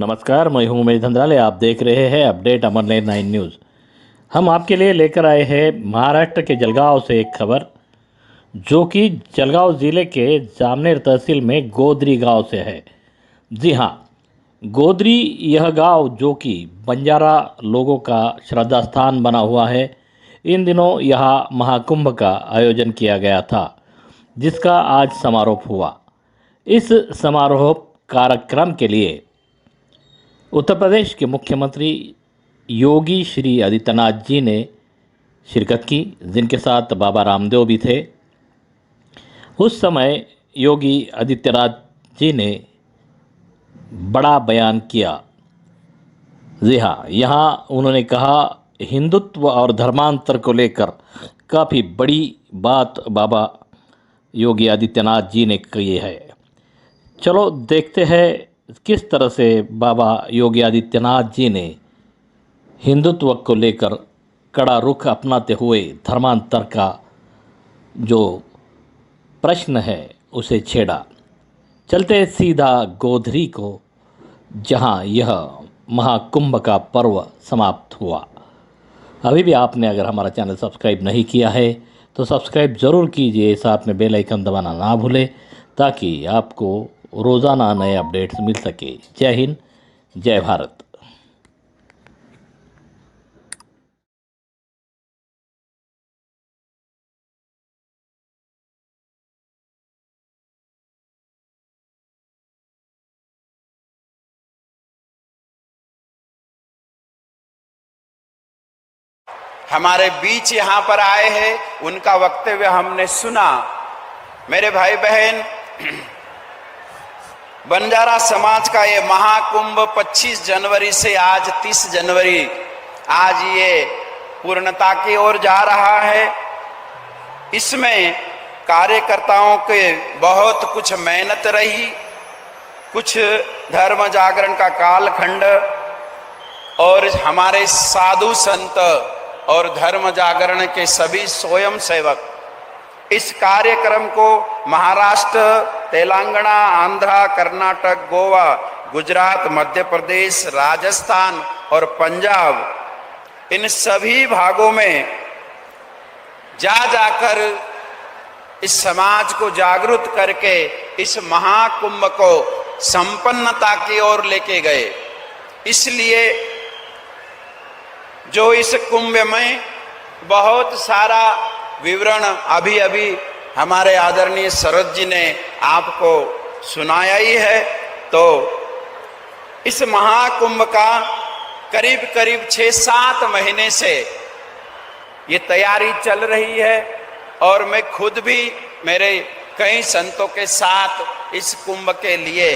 नमस्कार, मैं हूं उमेश धंद्राले। आप देख रहे हैं अपडेट अमरनेर 9 न्यूज़। हम आपके लिए लेकर आए हैं महाराष्ट्र के जलगांव से एक खबर, जो कि जलगांव ज़िले के जामनेर तहसील में गोदरी गांव से है। जी हां, गोदरी यह गांव जो कि बंजारा लोगों का श्रद्धा स्थान बना हुआ है। इन दिनों यहाँ महाकुंभ का आयोजन किया गया था, जिसका आज समारोह हुआ। इस समारोह कार्यक्रम के लिए उत्तर प्रदेश के मुख्यमंत्री योगी श्री आदित्यनाथ जी ने शिरकत की, जिनके साथ बाबा रामदेव भी थे। उस समय योगी आदित्यनाथ जी ने बड़ा बयान किया। जी हाँ, यहाँ उन्होंने कहा, हिंदुत्व और धर्मांतर को लेकर काफ़ी बड़ी बात बाबा योगी आदित्यनाथ जी ने कही है। चलो देखते हैं किस तरह से बाबा योगी आदित्यनाथ जी ने हिंदुत्व को लेकर कड़ा रुख अपनाते हुए धर्मांतर का जो प्रश्न है उसे छेड़ा। चलते सीधा गोधरी को, जहां यह महाकुंभ का पर्व समाप्त हुआ। अभी भी आपने अगर हमारा चैनल सब्सक्राइब नहीं किया है तो सब्सक्राइब ज़रूर कीजिए, साथ में बेल आइकन दबाना ना भूलें, ताकि आपको रोज़ाना नए अपडेट्स मिल सके। जय हिंद, जय भारत। हमारे बीच यहाँ पर आए हैं, उनका वक्तव्य हमने सुना। मेरे भाई बहन, बंजारा समाज का ये महाकुंभ 25 जनवरी से आज 30 जनवरी, आज ये पूर्णता की ओर जा रहा है। इसमें कार्यकर्ताओं के बहुत कुछ मेहनत रही, कुछ धर्म जागरण का कालखंड, और हमारे साधु संत और धर्म जागरण के सभी स्वयं सेवक इस कार्यक्रम को महाराष्ट्र, तेलंगाना, आंध्रा, कर्नाटक, गोवा, गुजरात, मध्य प्रदेश, राजस्थान और पंजाब, इन सभी भागों में जा जाकर इस समाज को जागरूक करके इस महाकुंभ को संपन्नता की ओर लेके गए। इसलिए जो इस कुंभ में बहुत सारा विवरण अभी अभी हमारे आदरणीय शरद जी ने आपको सुनाया ही है, तो इस महाकुंभ का करीब करीब 6-7 महीने से ये तैयारी चल रही है। और मैं खुद भी मेरे कई संतों के साथ इस कुंभ के लिए,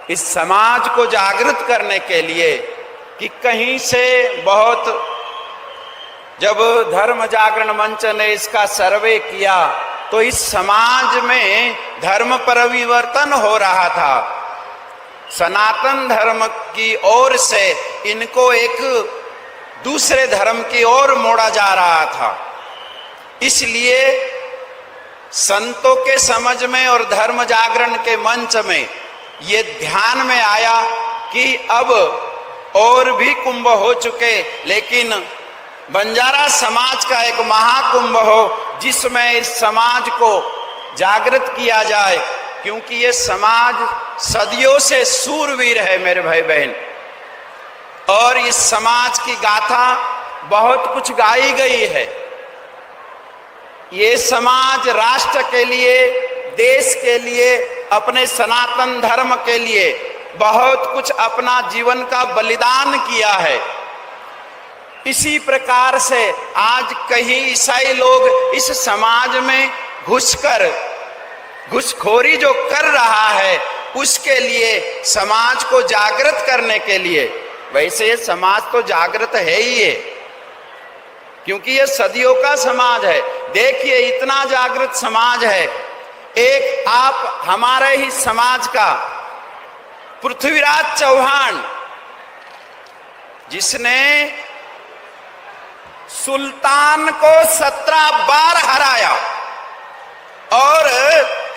इस समाज को जागृत करने के लिए, कि कहीं से बहुत, जब धर्म जागरण मंच ने इसका सर्वे किया तो इस समाज में धर्म परिवर्तन हो रहा था। सनातन धर्म की ओर से इनको एक दूसरे धर्म की ओर मोड़ा जा रहा था। इसलिए संतों के समझ में और धर्म जागरण के मंच में ये ध्यान में आया कि अब और भी कुंभ हो चुके, लेकिन बंजारा समाज का एक महाकुंभ हो, जिसमें इस समाज को जागृत किया जाए, क्योंकि ये समाज सदियों से सूरवीर है मेरे भाई बहन। और इस समाज की गाथा बहुत कुछ गाई गई है। ये समाज राष्ट्र के लिए, देश के लिए, अपने सनातन धर्म के लिए बहुत कुछ अपना जीवन का बलिदान किया है। इसी प्रकार से आज कई ईसाई लोग इस समाज में घुसकर घुसखोरी जो कर रहा है, उसके लिए, समाज को जागृत करने के लिए, वैसे समाज तो जागृत है ही है, क्योंकि ये सदियों का समाज है। देखिए, इतना जागृत समाज है। एक आप हमारे ही समाज का पृथ्वीराज चौहान, जिसने सुल्तान को 17 बार हराया, और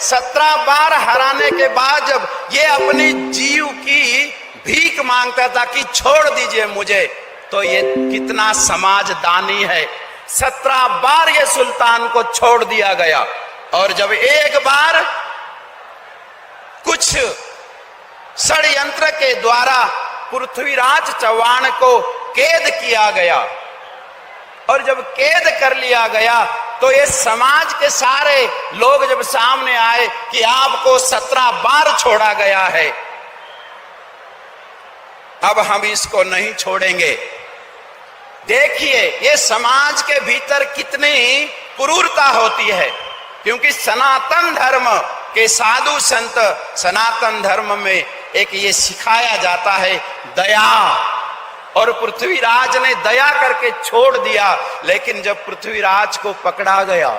17 बार हराने के बाद जब ये अपनी जीव की भीख मांगता था कि छोड़ दीजिए मुझे, तो ये कितना समाजदानी है। 17 बार ये सुल्तान को छोड़ दिया गया, और जब एक बार कुछ षड्यंत्र के द्वारा पृथ्वीराज चौहान को कैद किया गया, और जब कैद कर लिया गया तो ये समाज के सारे लोग जब सामने आए कि आपको 17 बार छोड़ा गया है, अब हम इसको नहीं छोड़ेंगे। देखिए ये समाज के भीतर कितनी क्रूरता होती है, क्योंकि सनातन धर्म के साधु संत सनातन धर्म में एक ये सिखाया जाता है दया, और पृथ्वीराज ने दया करके छोड़ दिया। लेकिन जब पृथ्वीराज को पकड़ा गया,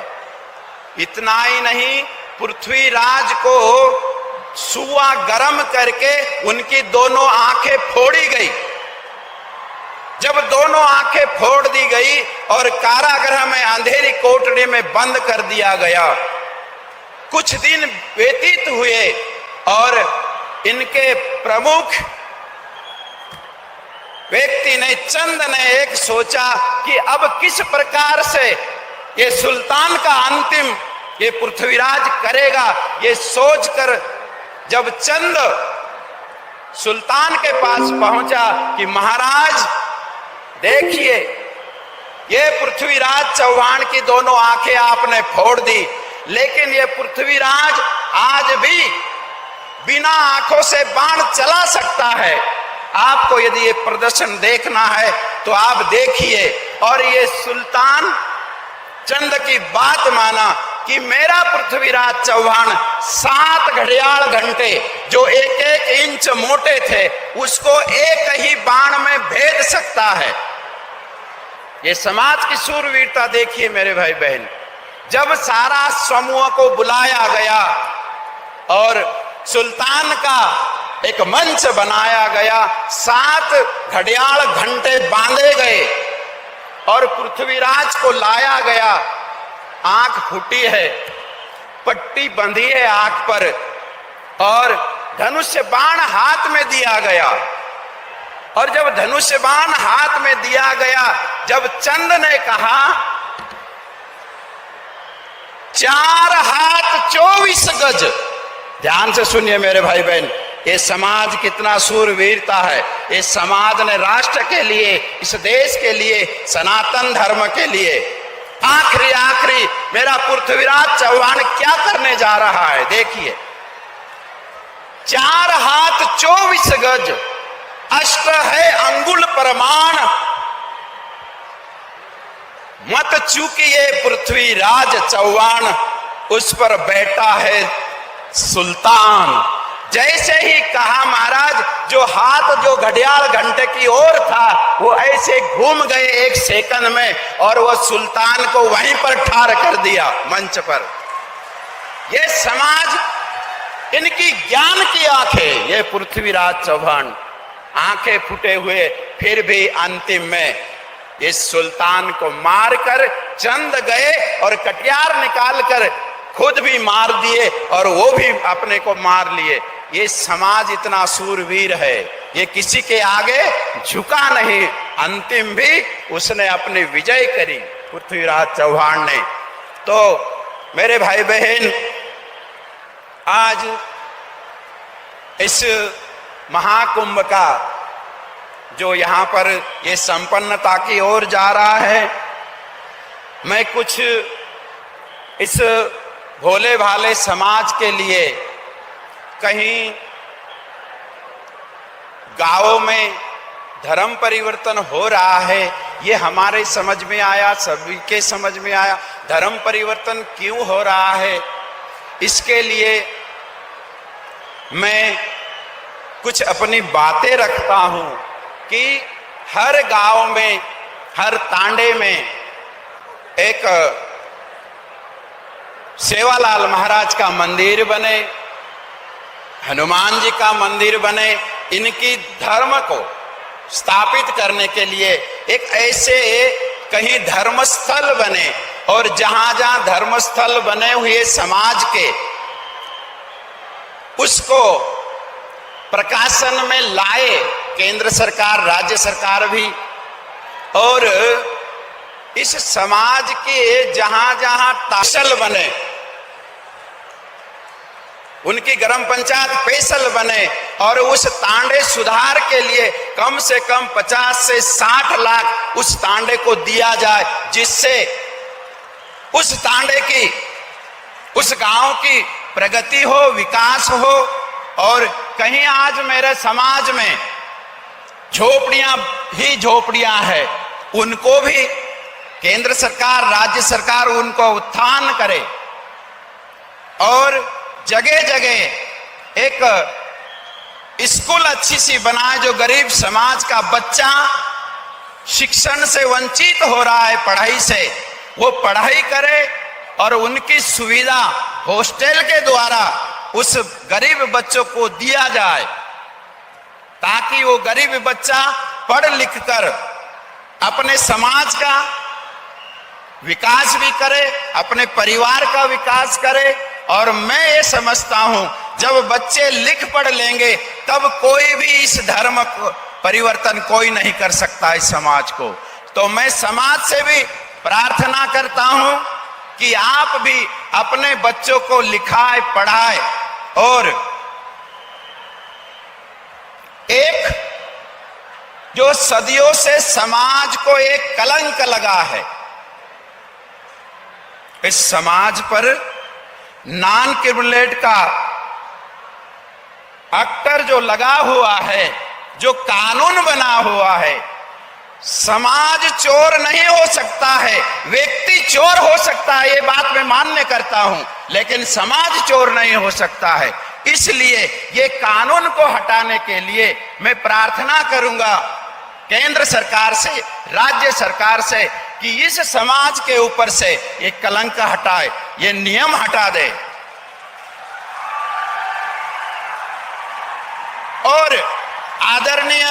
इतना ही नहीं, पृथ्वीराज को सुआ गरम करके उनकी दोनों आंखें फोड़ी गई। जब दोनों आंखें फोड़ दी गई और कारागृह में अंधेरी कोठरी में बंद कर दिया गया, कुछ दिन व्यतीत हुए और इनके प्रमुख व्यक्ति ने, चंद ने एक सोचा कि अब किस प्रकार से ये सुल्तान का अंतिम ये पृथ्वीराज करेगा। ये सोचकर जब चंद सुल्तान के पास पहुंचा कि महाराज देखिए, ये पृथ्वीराज चौहान की दोनों आंखें आपने फोड़ दी, लेकिन ये पृथ्वीराज आज भी बिना आंखों से बाण चला सकता है। आपको यदि ये प्रदर्शन देखना है तो आप देखिए। और ये सुल्तान चंद की बात माना कि मेरा पृथ्वीराज चौहान 7 घड़ियाल घंटे जो 1-1 इंच मोटे थे, उसको एक ही बाण में भेद सकता है। ये समाज की शूरवीरता देखिए मेरे भाई बहन। जब सारा समूह को बुलाया गया और सुल्तान का एक मंच बनाया गया, 7 घड़ियाल घंटे बांधे गए और पृथ्वीराज को लाया गया। आंख फूटी है, पट्टी बंधी है आंख पर, और धनुष्य बाण हाथ में दिया गया। और जब धनुष्य बाण हाथ में दिया गया, जब चंद ने कहा 4 हाथ 24 गज, ध्यान से सुनिए मेरे भाई बहन, ये समाज कितना शूरवीरता है। ये समाज ने राष्ट्र के लिए, इस देश के लिए, सनातन धर्म के लिए आखिरी मेरा पृथ्वीराज चौहान क्या करने जा रहा है। देखिए 4 हाथ 24 गज, अष्ट है अंगुल प्रमाण, मत चूकिए पृथ्वीराज चौहान, उस पर बैठा है सुल्तान। जैसे ही कहा महाराज, जो हाथ जो घड़ियाल घंटे की ओर था वो ऐसे घूम गए 1 सेकंड में, और वो सुल्तान को वहीं पर ठार कर दिया मंच पर। ये समाज, इनकी ज्ञान की आंखें, ये पृथ्वीराज चौहान आंखें फूटे हुए, फिर भी अंतिम में इस सुल्तान को मारकर चंद गए और कटियार निकालकर खुद भी मार दिए और वो भी अपने को मार लिए। ये समाज इतना शूरवीर है, ये किसी के आगे झुका नहीं। अंतिम भी उसने अपनी विजय करी पृथ्वीराज चौहान ने। तो मेरे भाई बहन, आज इस महाकुंभ का जो यहाँ पर ये संपन्नता की ओर जा रहा है, मैं कुछ इस भोले भाले समाज के लिए, कहीं गांवों में धर्म परिवर्तन हो रहा है, ये हमारे समझ में आया, सभी के समझ में आया। धर्म परिवर्तन क्यों हो रहा है, इसके लिए मैं कुछ अपनी बातें रखता हूं कि हर गांव में, हर तांडे में एक सेवालाल महाराज का मंदिर बने, हनुमान जी का मंदिर बने। इनकी धर्म को स्थापित करने के लिए एक ऐसे कहीं धर्मस्थल बने, और जहां जहां धर्मस्थल बने हुए समाज के, उसको प्रकाशन में लाए, केंद्र सरकार, राज्य सरकार भी, और इस समाज के जहां जहां तहसील बने, उनकी ग्राम पंचायत पेशल बने, और उस तांडे सुधार के लिए कम से कम 50 से 60 लाख उस तांडे को दिया जाए, जिससे उस तांडे की, उस गांव की प्रगति हो, विकास हो। और कहीं आज मेरे समाज में झोपड़ियां ही झोपड़ियां है, उनको भी केंद्र सरकार, राज्य सरकार उनको उत्थान करे, और जगह जगह एक स्कूल अच्छी सी बनाए, जो गरीब समाज का बच्चा शिक्षण से वंचित हो रहा है, पढ़ाई से, वो पढ़ाई करे, और उनकी सुविधा हॉस्टल के द्वारा उस गरीब बच्चों को दिया जाए, ताकि वो गरीब बच्चा पढ़ लिख कर अपने समाज का विकास भी करे, अपने परिवार का विकास करे। और मैं ये समझता हूं, जब बच्चे लिख पढ़ लेंगे तब कोई भी इस धर्म को परिवर्तन कोई नहीं कर सकता इस समाज को। तो मैं समाज से भी प्रार्थना करता हूं कि आप भी अपने बच्चों को लिखाए, पढ़ाए, और एक जो सदियों से समाज को एक कलंक लगा है, इस समाज पर नॉन क्रिमिनल का एक्टर जो लगा हुआ है, जो कानून बना हुआ है, समाज चोर नहीं हो सकता है, व्यक्ति चोर हो सकता है, ये बात मैं मान्य करता हूं, लेकिन समाज चोर नहीं हो सकता है। इसलिए ये कानून को हटाने के लिए मैं प्रार्थना करूंगा केंद्र सरकार से, राज्य सरकार से, कि इस समाज के ऊपर से ये कलंक हटाए, ये नियम हटा दे। और आदरणीय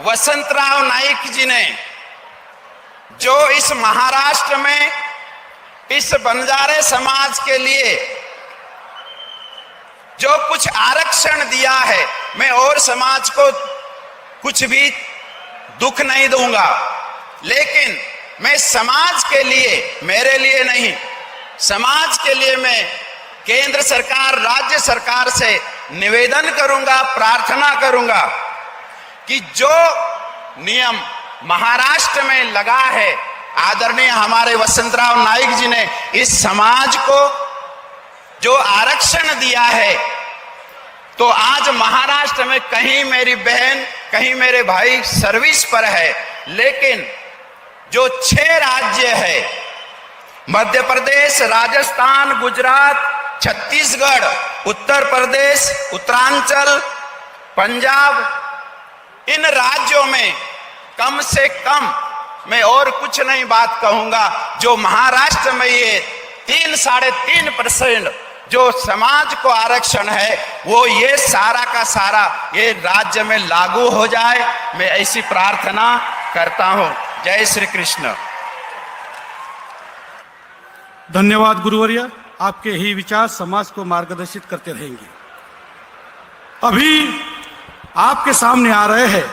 वसंतराव नाईक जी ने जो इस महाराष्ट्र में इस बंजारे समाज के लिए जो कुछ आरक्षण दिया है, मैं और समाज को कुछ भी दुख नहीं दूंगा, लेकिन मैं समाज के लिए, मेरे लिए नहीं, समाज के लिए मैं केंद्र सरकार, राज्य सरकार से निवेदन करूंगा, प्रार्थना करूंगा कि जो नियम महाराष्ट्र में लगा है, आदरणीय हमारे वसंतराव नाईक जी ने इस समाज को जो आरक्षण दिया है, तो आज महाराष्ट्र में कहीं मेरी बहन, कहीं मेरे भाई सर्विस पर है, लेकिन जो 6 राज्य है, मध्य प्रदेश, राजस्थान, गुजरात, छत्तीसगढ़, उत्तर प्रदेश, उत्तरांचल, पंजाब, इन राज्यों में कम से कम, मैं और कुछ नहीं बात कहूंगा, जो महाराष्ट्र में ये 3-3.5% जो समाज को आरक्षण है, वो ये सारा का सारा ये राज्य में लागू हो जाए, मैं ऐसी प्रार्थना करता हूं। जय श्री कृष्ण। धन्यवाद गुरुवर्य, आपके ही विचार समाज को मार्गदर्शित करते रहेंगे। अभी आपके सामने आ रहे हैं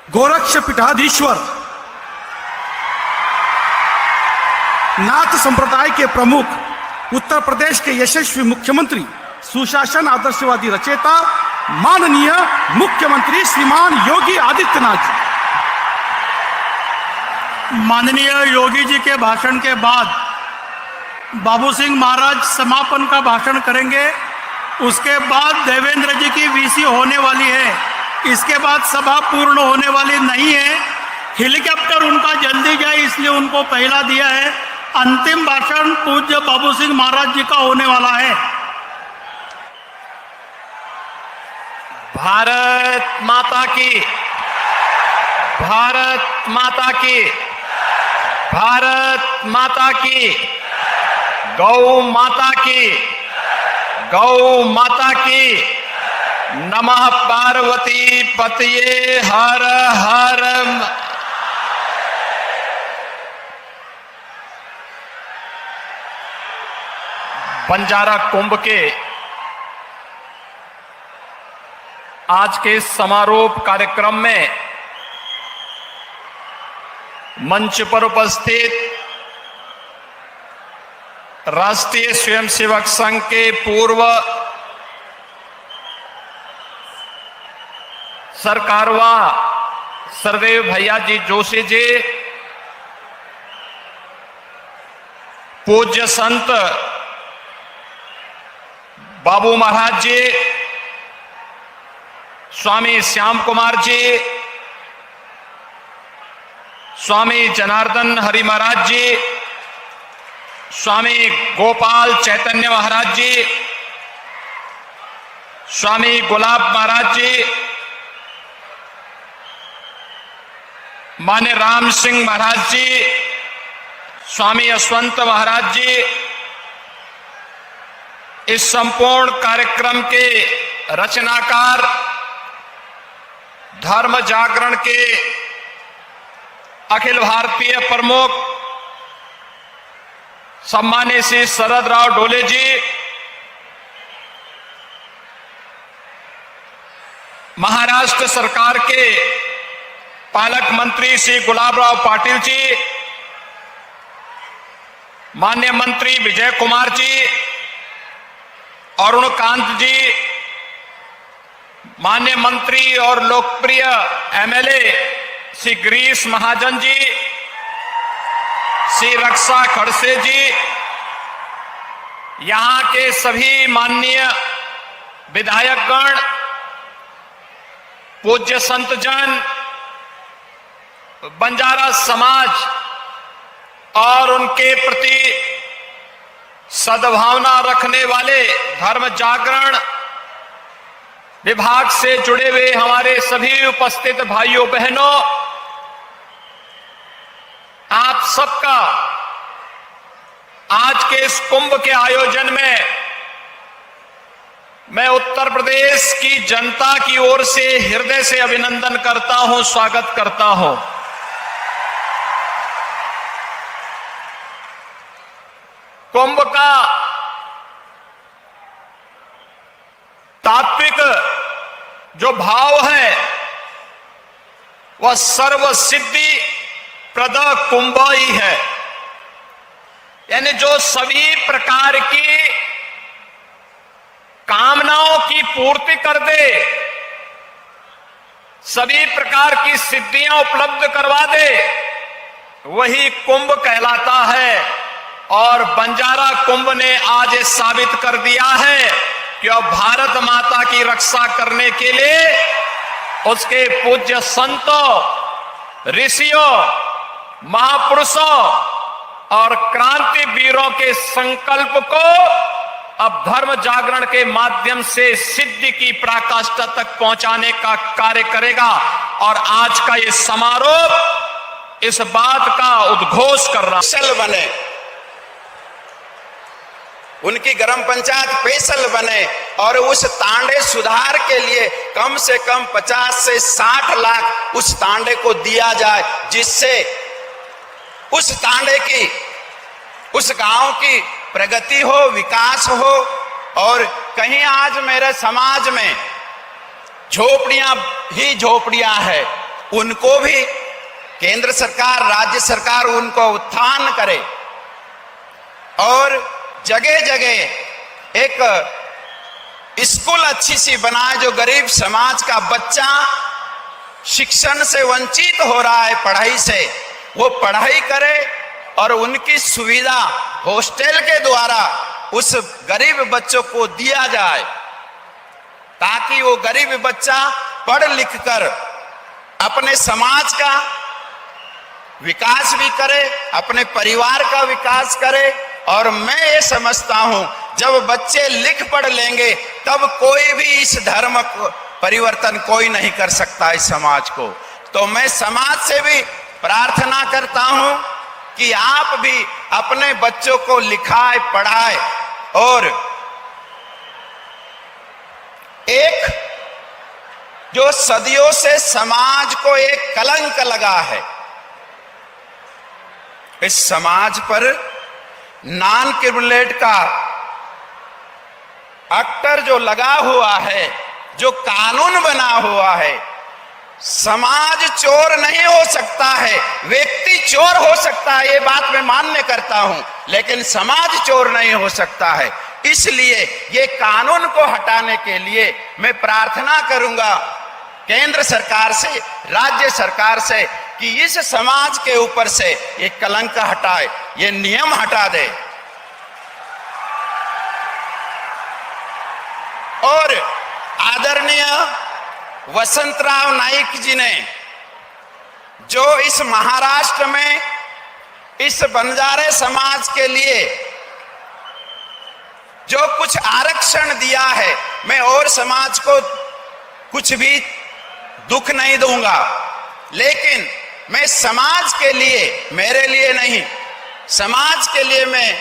गोरक्ष पीठाधीश्वर, नाथ संप्रदाय के प्रमुख, उत्तर प्रदेश के यशस्वी मुख्यमंत्री, सुशासन आदर्शवादी रचयिता, माननीय मुख्यमंत्री श्रीमान योगी आदित्यनाथ जी। माननीय योगी जी के भाषण के बाद बाबू सिंह महाराज समापन का भाषण करेंगे। उसके बाद देवेंद्र जी की वीसी होने वाली है। इसके बाद सभा पूर्ण होने वाली नहीं है। हेलीकॉप्टर उनका जल्दी जाए इसलिए उनको पहला दिया है। अंतिम भाषण पूज्य बाबू सिंह महाराज जी का होने वाला है। भारत माता की, भारत माता की, भारत माता की, गौ माता की, गौ माता की। नमः पार्वती पतये हर हर। बंजारा कुंभ के आज के समारोह कार्यक्रम में मंच पर उपस्थित राष्ट्रीय स्वयंसेवक संघ के पूर्व सरकारवा सरदेव भैया जी जोशी जी, पूज्य संत बाबू महाराज जी, स्वामी श्याम कुमार जी, स्वामी जनार्दन हरि महाराज जी, स्वामी गोपाल चैतन्य महाराज जी, स्वामी गुलाब महाराज जी, मान्य राम सिंह महाराज जी, स्वामी यशवंत महाराज जी, इस संपूर्ण कार्यक्रम के रचनाकार, धर्म जागरण के अखिल भारतीय प्रमुख सम्मानित श्री शरद राव डोले जी, महाराष्ट्र सरकार के पालक मंत्री श्री गुलाबराव पाटिल जी, माननीय मंत्री विजय कुमार जी, अरुण कांत जी, माननीय मंत्री और लोकप्रिय एमएलए श्री गिरीश महाजन जी, श्री रक्षा खड़से जी, यहां के सभी माननीय विधायकगण, पूज्य संतजन, बंजारा समाज और उनके प्रति सद्भावना रखने वाले धर्म जागरण विभाग से जुड़े हुए हमारे सभी उपस्थित भाइयों बहनों, आप सबका आज के इस कुंभ के आयोजन में मैं उत्तर प्रदेश की जनता की ओर से हृदय से अभिनंदन करता हूं, स्वागत करता हूं। कुंभ का तात्विक जो भाव है वह सर्व सिद्धि प्रद कुंभ ही है, यानी जो सभी प्रकार की कामनाओं की पूर्ति कर दे, सभी प्रकार की सिद्धियां उपलब्ध करवा दे, वही कुंभ कहलाता है। और बंजारा कुंभ ने आज ये साबित कर दिया है कि अब भारत माता की रक्षा करने के लिए उसके पूज्य संतों, ऋषियों, महापुरुषों और क्रांति वीरों के संकल्प को अब धर्म जागरण के माध्यम से सिद्धि की पराकाष्ठा तक पहुंचाने का कार्य करेगा। और आज का ये समारोह इस बात का उद्घोष कर रहा पेशल बने, उनकी ग्राम पंचायत पेशल बने और उस तांडे सुधार के लिए कम से कम 50 से 60 लाख उस तांडे को दिया जाए, जिससे उस तांडे की, उस गांव की प्रगति हो, विकास हो। और कहीं आज मेरे समाज में झोपड़ियां ही झोपड़ियां है, उनको भी केंद्र सरकार, राज्य सरकार उनको उत्थान करे और जगह जगह एक स्कूल अच्छी सी बनाए, जो गरीब समाज का बच्चा शिक्षण से वंचित हो रहा है, पढ़ाई से, वो पढ़ाई करे और उनकी सुविधा हॉस्टल के द्वारा उस गरीब बच्चों को दिया जाए, ताकि वो गरीब बच्चा पढ़ लिख कर अपने समाज का विकास भी करे, अपने परिवार का विकास करे। और मैं ये समझता हूं, जब बच्चे लिख पढ़ लेंगे तब कोई भी इस धर्म को परिवर्तन कोई नहीं कर सकता इस समाज को। तो मैं समाज से भी प्रार्थना करता हूं कि आप भी अपने बच्चों को लिखाए, पढ़ाए और एक जो सदियों से समाज को एक कलंक लगा है, इस समाज पर नॉन क्रिमिनल का अक्टर जो लगा हुआ है, जो कानून बना हुआ है, समाज चोर नहीं हो सकता है, व्यक्ति चोर हो सकता है, ये बात मैं मान्य करता हूं, लेकिन समाज चोर नहीं हो सकता है। इसलिए ये कानून को हटाने के लिए मैं प्रार्थना करूंगा केंद्र सरकार से, राज्य सरकार से कि इस समाज के ऊपर से ये कलंक हटाए, ये नियम हटा दे। और आदरणीय वसंतराव नाईक जी ने जो इस महाराष्ट्र में इस बंजारे समाज के लिए जो कुछ आरक्षण दिया है, मैं और समाज को कुछ भी दुख नहीं दूंगा, लेकिन मैं समाज के लिए, मेरे लिए नहीं, समाज के लिए मैं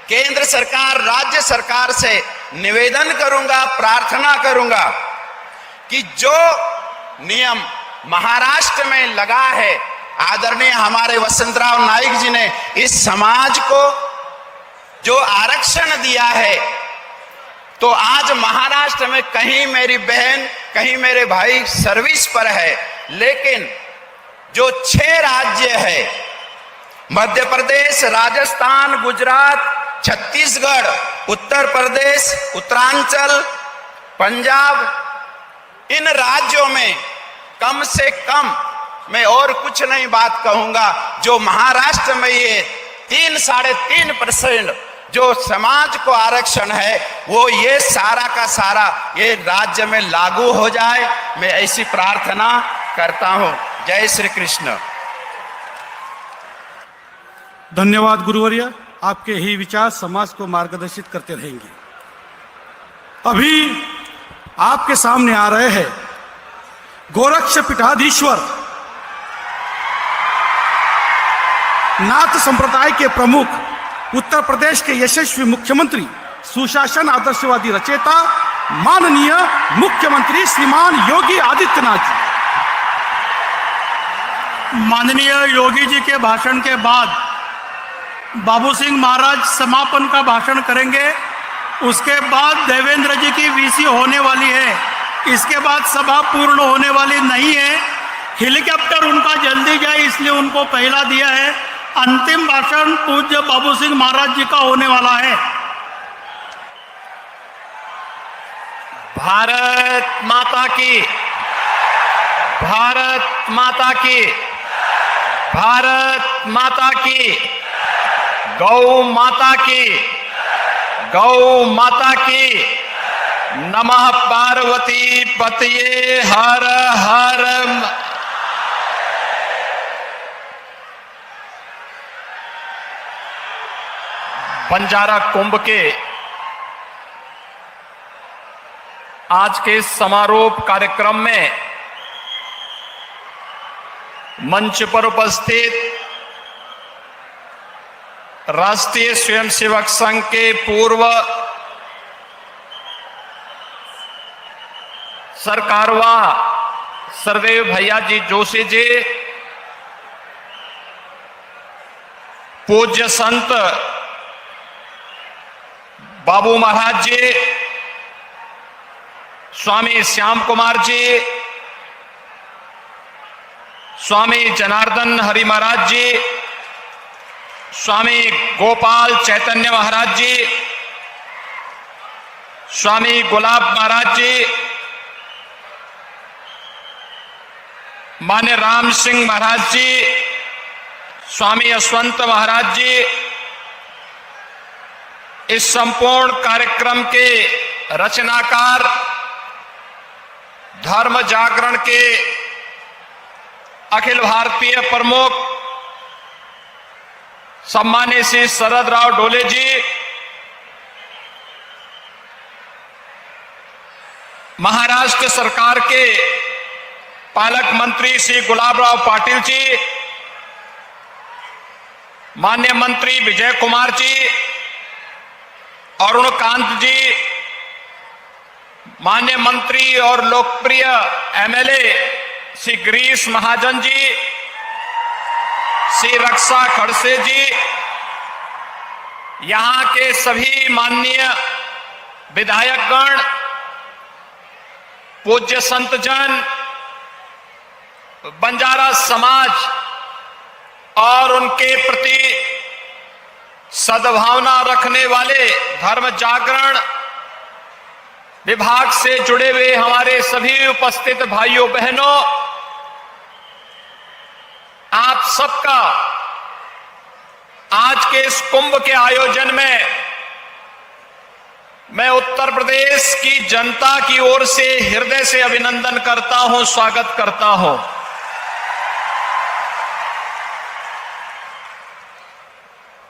केंद्र सरकार, राज्य सरकार से निवेदन करूंगा, प्रार्थना करूंगा कि जो नियम महाराष्ट्र में लगा है, आदरणीय हमारे वसंतराव नाईक जी ने इस समाज को जो आरक्षण दिया है, तो आज महाराष्ट्र में कहीं मेरी बहन, कहीं मेरे भाई सर्विस पर है, लेकिन जो 6 राज्य है, मध्य प्रदेश, राजस्थान, गुजरात, छत्तीसगढ़, उत्तर प्रदेश, उत्तरांचल, पंजाब, इन राज्यों में कम से कम, मैं और कुछ नहीं बात कहूंगा, जो महाराष्ट्र में ये 3-3.5% जो समाज को आरक्षण है, वो ये सारा का सारा ये राज्य में लागू हो जाए, मैं ऐसी प्रार्थना करता हूं। जय श्री कृष्ण। धन्यवाद गुरुवर्य, आपके ही विचार समाज को मार्गदर्शित करते रहेंगे। अभी आपके सामने आ रहे हैं गोरक्ष पीठाधीश्वर, नाथ संप्रदाय के प्रमुख, उत्तर प्रदेश के यशस्वी मुख्यमंत्री, सुशासन आदर्शवादी रचेता, माननीय मुख्यमंत्री श्रीमान योगी आदित्यनाथ जी। माननीय योगी जी के भाषण के बाद बाबू सिंह महाराज समापन का भाषण करेंगे। उसके बाद देवेंद्र जी की वीसी होने वाली है। इसके बाद सभा पूर्ण होने वाली नहीं है। हेलीकॉप्टर उनका जल्दी जाए इसलिए उनको पहला दिया है। अंतिम भाषण पूज्य बाबू सिंह महाराज जी का होने वाला है। भारत माता की, भारत माता की, भारत माता की, गौ माता की, गौ माता की। नमः पार्वती पतये हर हर। बंजारा कुंभ के आज के समारोह कार्यक्रम में मंच पर उपस्थित राष्ट्रीय स्वयंसेवक संघ के पूर्व सरकारवा सरदेव भैया जी जोशी जी, पूज्य संत बाबू महाराज जी, स्वामी श्याम कुमार जी, स्वामी जनार्दन हरि महाराज जी, स्वामी गोपाल चैतन्य महाराज जी, स्वामी गुलाब महाराज जी, मान्य राम सिंह महाराज जी, स्वामी यशवंत महाराज जी, इस संपूर्ण कार्यक्रम के रचनाकार, धर्म जागरण के अखिल भारतीय प्रमुख सम्मानीय श्री शरद राव डोले जी, महाराष्ट्र सरकार के पालक मंत्री श्री गुलाब राव पाटिल जी, माननीय मंत्री विजय कुमार जी, अरुण कांत जी, माननीय मंत्री और लोकप्रिय एमएलए श्री गिरीश महाजन जी, श्री रक्षा खड़से जी, यहां के सभी माननीय विधायकगण, पूज्य संत जन, बंजारा समाज और उनके प्रति सद्भावना रखने वाले धर्म जागरण विभाग से जुड़े हुए हमारे सभी उपस्थित भाइयों बहनों, आप सबका आज के इस कुंभ के आयोजन में मैं उत्तर प्रदेश की जनता की ओर से हृदय से अभिनंदन करता हूं, स्वागत करता हूं।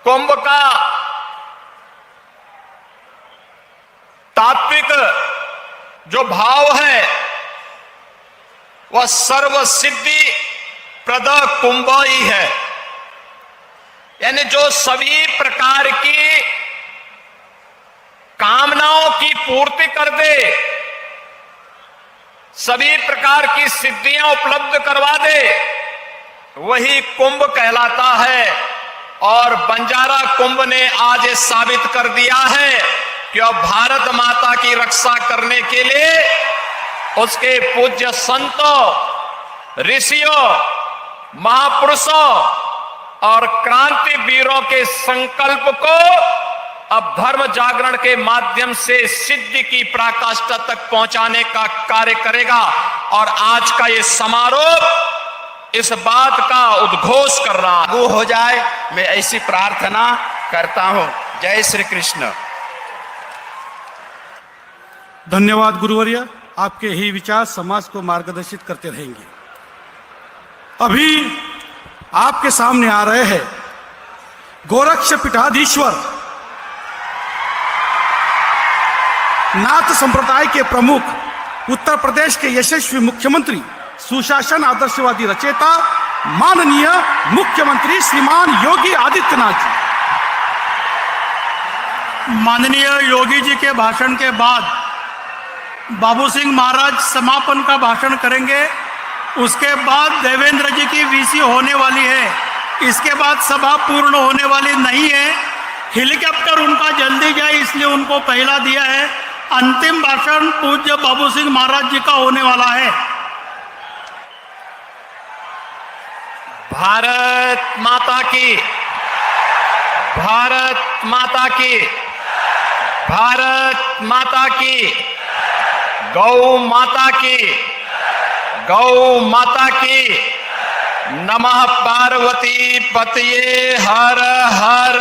कुंभ का तात्विक जो भाव है वह सर्व सिद्धि प्रद कुंभ ही है, यानी जो सभी प्रकार की कामनाओं की पूर्ति कर दे, सभी प्रकार की सिद्धियां उपलब्ध करवा दे, वही कुंभ कहलाता है। और बंजारा कुंभ ने आज ये साबित कर दिया है कि अब भारत माता की रक्षा करने के लिए उसके पूज्य संतों, ऋषियों, महापुरुषों और क्रांति वीरों के संकल्प को अब धर्म जागरण के माध्यम से सिद्धि की पराकाष्ठा तक पहुंचाने का कार्य करेगा। और आज का ये समारोह इस बात का उद्घोष कर रहा है। लागू हो जाए, मैं ऐसी प्रार्थना करता हूं। जय श्री कृष्ण। धन्यवाद गुरुवर्य, आपके ही विचार समाज को मार्गदर्शित करते रहेंगे। अभी आपके सामने आ रहे हैं गोरक्ष पीठाधीश्वर, नाथ संप्रदाय के प्रमुख, उत्तर प्रदेश के यशस्वी मुख्यमंत्री, सुशासन आदर्शवादी रचेता, माननीय मुख्यमंत्री श्रीमान योगी आदित्यनाथ जी। माननीय योगी जी के भाषण के बाद बाबू सिंह महाराज समापन का भाषण करेंगे। उसके बाद देवेंद्र जी की वीसी होने वाली है। इसके बाद सभा पूर्ण होने वाली नहीं है। हेलीकॉप्टर उनका जल्दी जाए इसलिए उनको पहला दिया है। अंतिम भाषण पूज्य बाबू सिंह महाराज जी का होने वाला है। भारत माता की, भारत माता की, भारत माता की, गौ माता की, गौ माता की। नमः पार्वती पतये हर हर।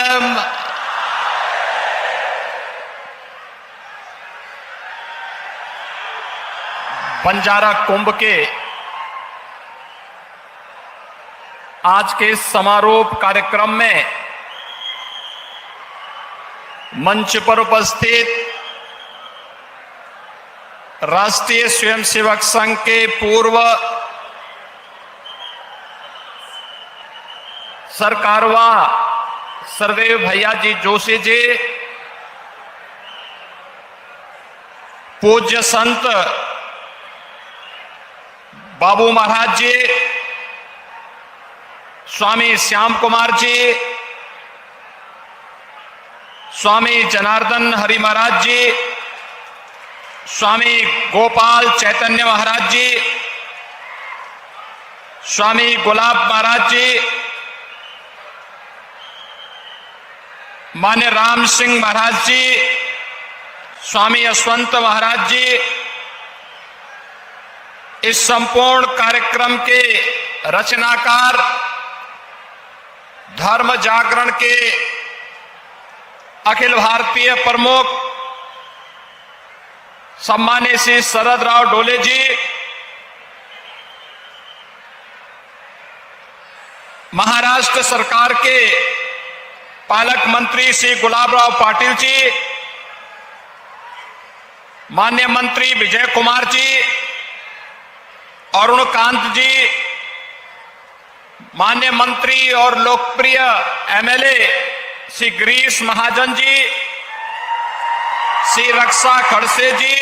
बंजारा कुंभ के आज के समारोह कार्यक्रम में मंच पर उपस्थित राष्ट्रीय स्वयंसेवक संघ के पूर्व सरकारवा सरदेव भैया जी जोशी जी, पूज्य संत बाबू महाराज जी, स्वामी श्याम कुमार जी, स्वामी जनार्दन हरि महाराज जी, स्वामी गोपाल चैतन्य महाराज जी, स्वामी गुलाब महाराज जी, मान्य राम सिंह महाराज जी, स्वामी यशवंत महाराज जी, इस संपूर्ण कार्यक्रम के रचनाकार, धर्म जागरण के अखिल भारतीय प्रमुख सम्मानित श्री शरद राव डोले जी, महाराष्ट्र सरकार के पालक मंत्री श्री गुलाब राव पाटिल जी, माननीय मंत्री विजय कुमार जी, अरुण कांत जी, माननीय मंत्री और लोकप्रिय एमएलए श्री गिरीश महाजन जी, श्री रक्षा खड़से जी,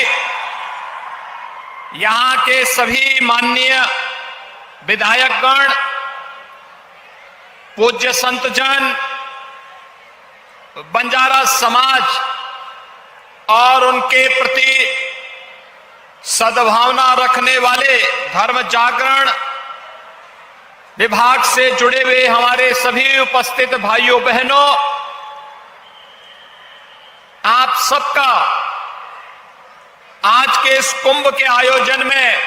यहां के सभी माननीय विधायकगण, पूज्य संत जन, बंजारा समाज और उनके प्रति सद्भावना रखने वाले धर्म जागरण विभाग से जुड़े हुए हमारे सभी उपस्थित भाइयों बहनों, आप सबका आज के इस कुंभ के आयोजन में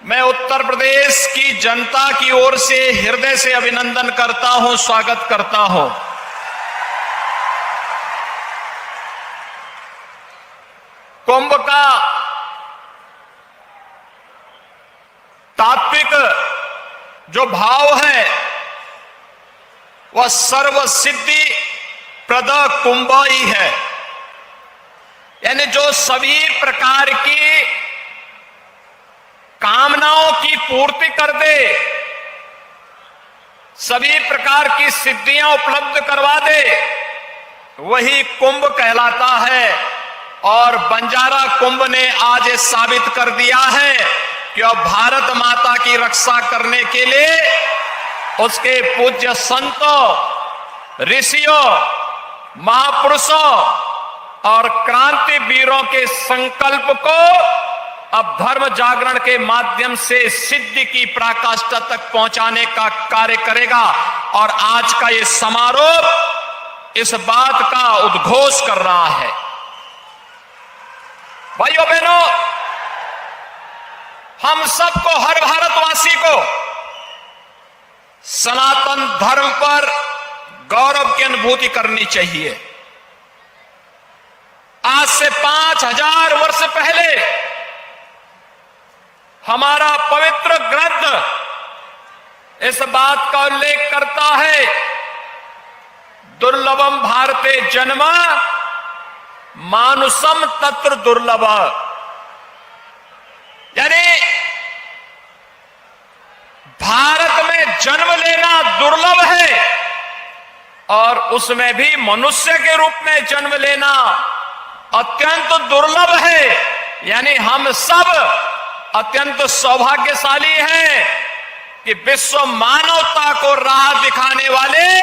मैं उत्तर प्रदेश की जनता की ओर से हृदय से अभिनंदन करता हूं, स्वागत करता हूं। कुंभ का तात्विक जो भाव है वह सर्व सिद्धि प्रद कुंभ ही है, यानी जो सभी प्रकार की कामनाओं की पूर्ति कर दे, सभी प्रकार की सिद्धियां उपलब्ध करवा दे, वही कुंभ कहलाता है। और बंजारा कुंभ ने आज ये साबित कर दिया है कि अब भारत माता की रक्षा करने के लिए उसके पूज्य संतों, ऋषियों, महापुरुषों और क्रांति वीरों के संकल्प को अब धर्म जागरण के माध्यम से सिद्धि की पराकाष्ठा तक पहुंचाने का कार्य करेगा। और आज का ये समारोह इस बात का उद्घोष कर रहा है। भाइयों बहनों, हम सबको, हर भारतवासी को सनातन धर्म पर गौरव की अनुभूति करनी चाहिए। आज से 5000 वर्ष पहले हमारा पवित्र ग्रंथ इस बात का उल्लेख करता है, दुर्लभम भारते जन्म मानुषम तत्र दुर्लभ, यानी भारत में जन्म लेना दुर्लभ है और उसमें भी मनुष्य के रूप में जन्म लेना अत्यंत दुर्लभ है। यानी हम सब अत्यंत सौभाग्यशाली हैं कि विश्व मानवता को राह दिखाने वाले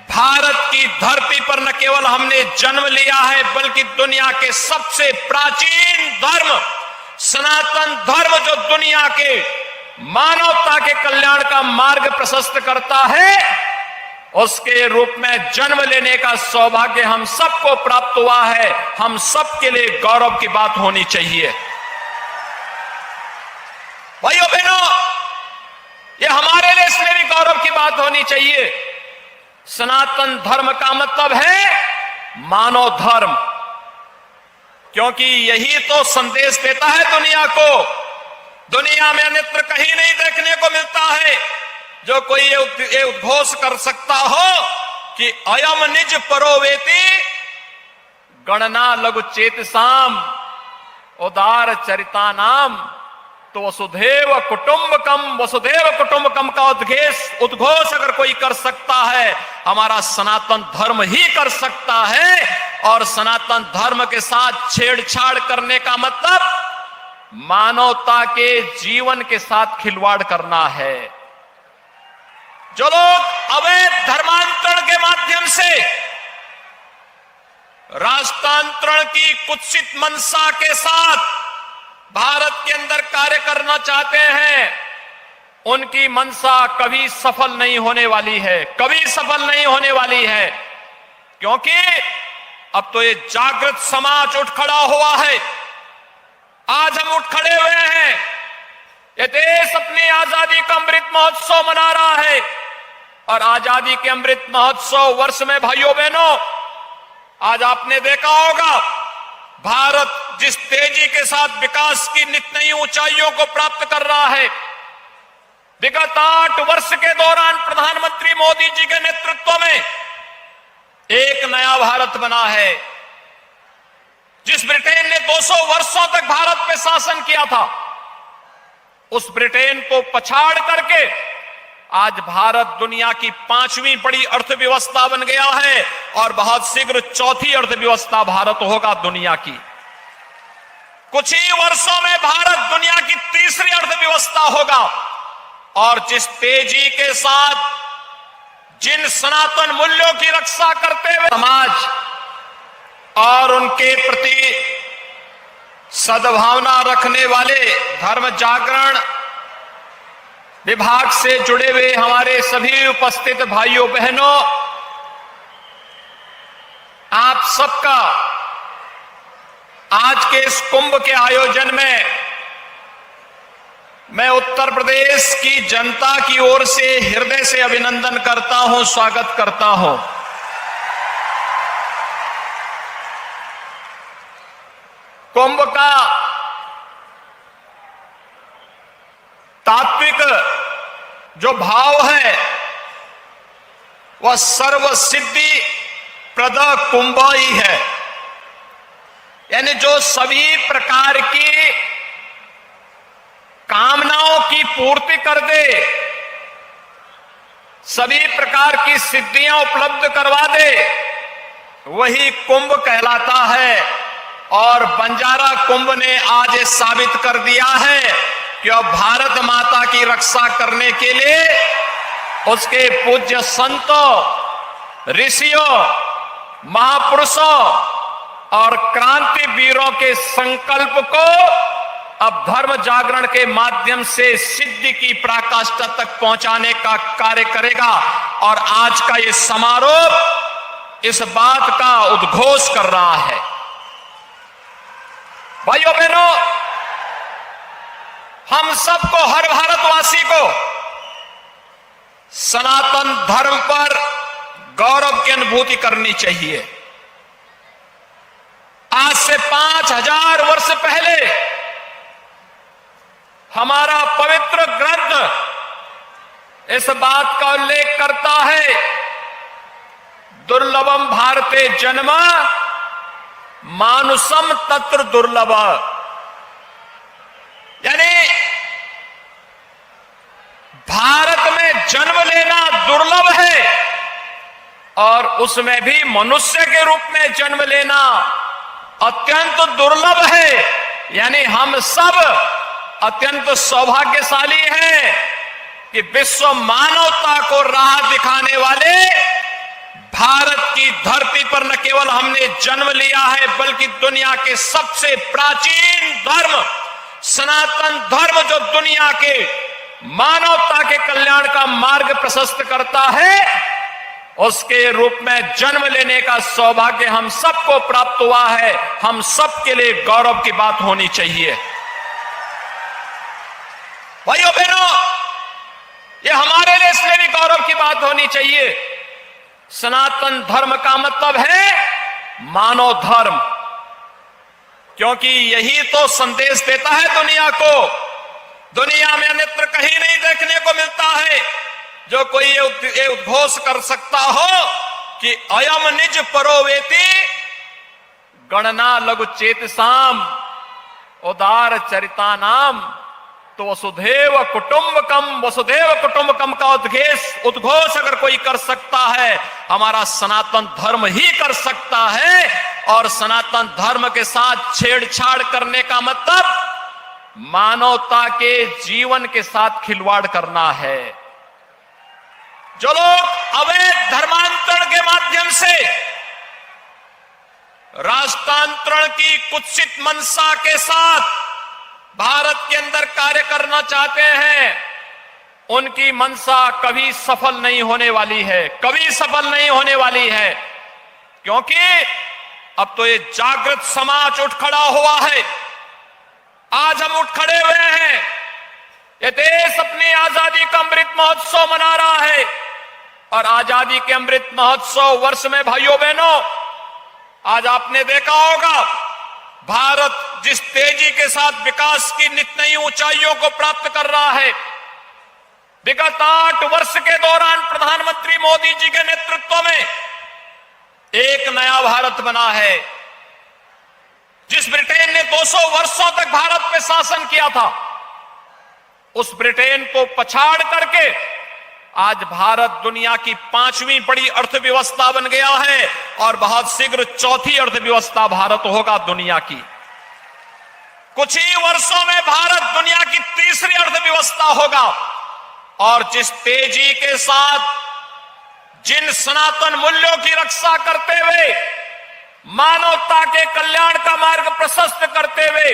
भारत की धरती पर न केवल हमने जन्म लिया है, बल्कि दुनिया के सबसे प्राचीन धर्म सनातन धर्म, जो दुनिया के मानवता के कल्याण का मार्ग प्रशस्त करता है, उसके रूप में जन्म लेने का सौभाग्य हम सबको प्राप्त हुआ है। हम सबके लिए गौरव की बात होनी चाहिए। भाइयों बहनों, ये हमारे लिए इसलिए भी गौरव की बात होनी चाहिए। सनातन धर्म का मतलब है मानव धर्म, क्योंकि यही तो संदेश देता है दुनिया को। दुनिया में अन्यत्र कहीं नहीं देखने को मिलता है जो कोई ये उद्घोष कर सकता हो कि अयम निज परोवेति गणना लघु चेतसाम उदार चरिता नाम। तो वसुधैव कुटुंबकम का उद्घोष अगर कोई कर सकता है, हमारा सनातन धर्म ही कर सकता है। और सनातन धर्म के साथ छेड़छाड़ करने का मतलब मानवता के जीवन के साथ खिलवाड़ करना है। जो लोग अवैध धर्मांतरण के माध्यम से राष्ट्रांतरण की कुत्सित मंशा के साथ भारत के अंदर कार्य करना चाहते हैं, उनकी मंशा कभी सफल नहीं होने वाली है, कभी सफल नहीं होने वाली है। क्योंकि अब तो ये जागृत समाज उठ खड़ा हुआ है। आज हम उठ खड़े हुए हैं। ये देश अपनी आजादी का अमृत महोत्सव मना रहा है और आजादी के अमृत महोत्सव वर्ष में भाइयों बहनों, आज आपने देखा होगा भारत जिस तेजी के साथ विकास की नित नई ऊंचाइयों को प्राप्त कर रहा है। विगत 8 वर्ष के दौरान प्रधानमंत्री मोदी जी के नेतृत्व में एक नया भारत बना है। जिस ब्रिटेन ने 200 वर्षों तक भारत पे शासन किया था, उस ब्रिटेन को पछाड़ करके आज भारत दुनिया की 5वीं बड़ी अर्थव्यवस्था बन गया है और बहुत शीघ्र 4थी अर्थव्यवस्था भारत होगा दुनिया की। कुछ ही वर्षों में भारत दुनिया की 3री अर्थव्यवस्था होगा। और जिस तेजी के साथ जिन सनातन मूल्यों की रक्षा करते हुए समाज और उनके प्रति सद्भावना रखने वाले धर्म जागरण विभाग से जुड़े हुए हमारे सभी उपस्थित भाइयों बहनों, आप सबका आज के इस कुंभ के आयोजन में मैं उत्तर प्रदेश की जनता की ओर से हृदय से अभिनंदन करता हूं, स्वागत करता हूं। कुंभ का तात्विक जो भाव है वह सर्व सिद्धि प्रद कुंभ ही है, यानी जो सभी प्रकार की कामनाओं की पूर्ति कर दे, सभी प्रकार की सिद्धियां उपलब्ध करवा दे, वही कुंभ कहलाता है। और बंजारा कुंभ ने आज ये साबित कर दिया है कि अब भारत माता की रक्षा करने के लिए उसके पूज्य संतों, ऋषियों, महापुरुषों और क्रांति वीरों के संकल्प को अब धर्म जागरण के माध्यम से सिद्धि की पराकाष्ठा तक पहुंचाने का कार्य करेगा। और आज का ये समारोह इस बात का उद्घोष कर रहा है। भाइयों बहनों, हम सबको, हर भारतवासी को सनातन धर्म पर गौरव की अनुभूति करनी चाहिए। आज से 5000 वर्ष पहले हमारा पवित्र ग्रंथ इस बात का उल्लेख करता है, दुर्लभम भारते जन्म मानुषम तत्र दुर्लभ, यानी भारत में जन्म लेना दुर्लभ है और उसमें भी मनुष्य के रूप में जन्म लेना अत्यंत दुर्लभ है। यानी हम सब अत्यंत सौभाग्यशाली हैं कि विश्व मानवता को राह दिखाने वाले भारत की धरती पर न केवल हमने जन्म लिया है, बल्कि दुनिया के सबसे प्राचीन धर्म सनातन धर्म, जो दुनिया के मानवता के कल्याण का मार्ग प्रशस्त करता है, उसके रूप में जन्म लेने का सौभाग्य हम सबको प्राप्त हुआ है। हम सबके लिए गौरव की बात होनी चाहिए। भाइयों बहनों, ये हमारे लिए इसलिए भी गौरव की बात होनी चाहिए, सनातन धर्म का मतलब है मानव धर्म, क्योंकि यही तो संदेश देता है दुनिया को। दुनिया में अन्यत्र कहीं नहीं देखने को मिलता है जो कोई ये उद्घोष कर सकता हो कि अयम निज परोवेति गणना लघु चेतसाम उदार चरिता नाम, तो वसुधैव कुटुंबकम का उद्घोष अगर कोई कर सकता है, हमारा सनातन धर्म ही कर सकता है। और सनातन धर्म के साथ छेड़छाड़ करने का मतलब मानवता के जीवन के साथ खिलवाड़ करना है। जो लोग अवैध धर्मांतरण के माध्यम से राष्ट्रांतरण की कुत्सित मंशा के साथ भारत के अंदर कार्य करना चाहते हैं, उनकी मंशा कभी सफल नहीं होने वाली है, कभी सफल नहीं होने वाली है। क्योंकि अब तो ये जागृत समाज उठ खड़ा हुआ है। आज हम उठ खड़े हुए हैं, ये देश अपनी आजादी का अमृत महोत्सव मना रहा है। और आजादी के अमृत महोत्सव वर्ष में भाइयों बहनों, आज आपने देखा होगा भारत जिस तेजी के साथ विकास की नित नई ऊंचाइयों को प्राप्त कर रहा है। विगत 8 वर्ष के दौरान प्रधानमंत्री मोदी जी के नेतृत्व में एक नया भारत बना है। जिस ब्रिटेन ने 200 वर्षों तक भारत पे शासन किया था, उस ब्रिटेन को पछाड़ करके आज भारत दुनिया की 5वीं बड़ी अर्थव्यवस्था बन गया है और बहुत शीघ्र 4थी अर्थव्यवस्था भारत होगा दुनिया की। कुछ ही वर्षों में भारत दुनिया की 3री अर्थव्यवस्था होगा। और जिस तेजी के साथ, जिन सनातन मूल्यों की रक्षा करते हुए मानवता के कल्याण का मार्ग प्रशस्त करते हुए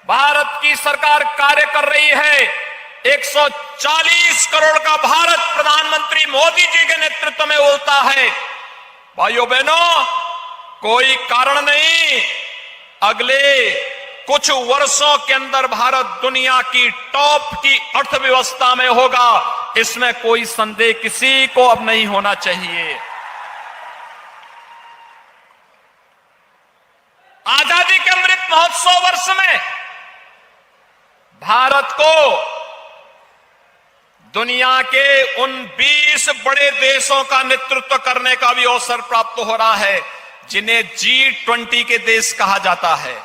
भारत की सरकार कार्य कर रही है। 140 करोड़ का भारत प्रधानमंत्री मोदी जी के नेतृत्व में बोलता है। भाइयों बहनों, कोई कारण नहीं, अगले कुछ वर्षों के अंदर भारत दुनिया की टॉप की अर्थव्यवस्था में होगा, इसमें कोई संदेह किसी को अब नहीं होना चाहिए। आजादी के अमृत महोत्सव वर्ष में भारत को दुनिया के उन 20 बड़े देशों का नेतृत्व करने का भी अवसर प्राप्त हो रहा है जिन्हें G20 के देश कहा जाता है।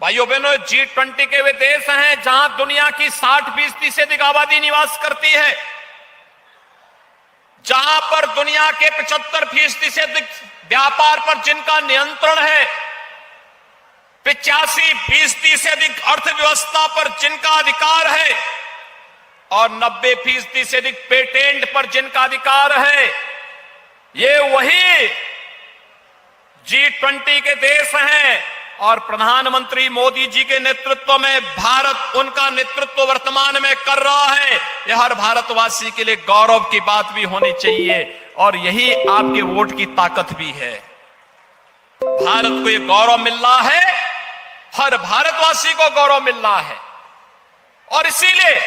भाइयों बहनों, G20 के वे देश हैं जहां दुनिया की 60% से अधिक आबादी निवास करती है, जहां पर दुनिया के 75% से अधिक व्यापार पर जिनका नियंत्रण है, 85% से अधिक अर्थव्यवस्था पर जिनका अधिकार है और 90% से अधिक पेटेंट पर जिनका अधिकार है। ये वही G20 के देश हैं और प्रधानमंत्री मोदी जी के नेतृत्व में भारत उनका नेतृत्व वर्तमान में कर रहा है। यह हर भारतवासी के लिए गौरव की बात भी होनी चाहिए और यही आपके वोट की ताकत भी है। भारत को यह गौरव मिल रहा है, हर भारतवासी को गौरव मिल रहा है और इसीलिए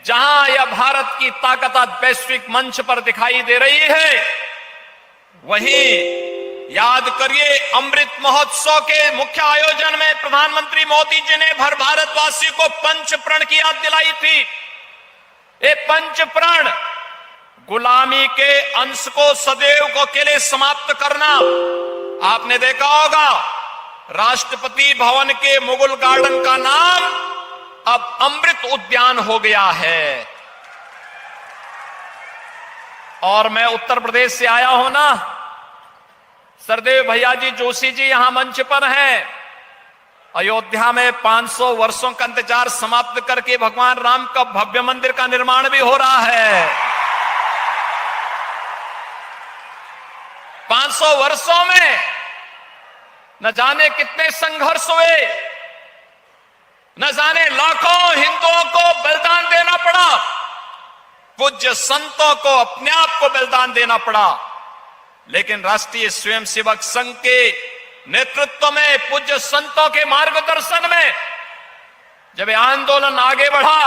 जहां यह भारत की ताकत आज वैश्विक मंच पर दिखाई दे रही है, वहीं याद करिए अमृत महोत्सव के मुख्य आयोजन में प्रधानमंत्री मोदी जी ने भर भारतवासी को पंच प्रण की याद दिलाई थी। ये पंच प्रण गुलामी के अंश को सदैव के लिए समाप्त करना। आपने देखा होगा राष्ट्रपति भवन के मुगल गार्डन का नाम अब अमृत उद्यान हो गया है। और मैं उत्तर प्रदेश से आया हूं ना, सरदेव भैया जी जोशी जी यहां मंच पर हैं। अयोध्या में 500 वर्षों का इंतजार समाप्त करके भगवान राम का भव्य मंदिर का निर्माण भी हो रहा है। 500 वर्षों में न जाने कितने संघर्ष हुए, न जाने लाखों हिंदुओं को बलिदान देना पड़ा, पूज्य संतों को अपने आप को बलिदान देना पड़ा, लेकिन राष्ट्रीय स्वयंसेवक संघ के नेतृत्व में पूज्य संतों के मार्गदर्शन में जब यह आंदोलन आगे बढ़ा,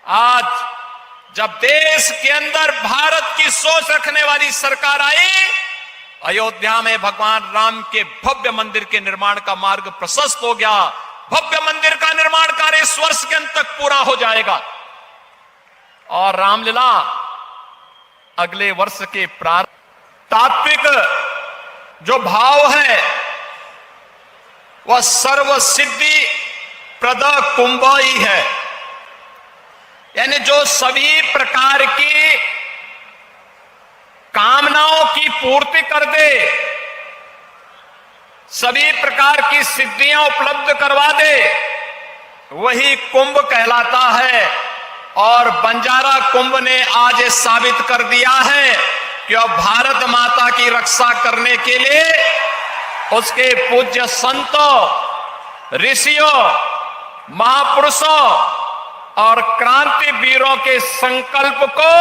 आज जब देश के अंदर भारत की सोच रखने वाली सरकार आई, अयोध्या में भगवान राम के भव्य मंदिर के निर्माण का मार्ग प्रशस्त हो गया। भव्य मंदिर का निर्माण कार्य इस वर्ष के अंत तक पूरा हो जाएगा और रामलीला अगले वर्ष के प्रारंभ। तात्विक जो भाव है वह सर्व सिद्धि प्रद कुंभ ही है, यानी जो सभी प्रकार की कामनाओं की पूर्ति कर दे, सभी प्रकार की सिद्धियां उपलब्ध करवा दे, वही कुंभ कहलाता है। और बंजारा कुंभ ने आज ये साबित कर दिया है कि अब भारत माता की रक्षा करने के लिए उसके पूज्य संतों, ऋषियों, महापुरुषों और क्रांति वीरों के संकल्प को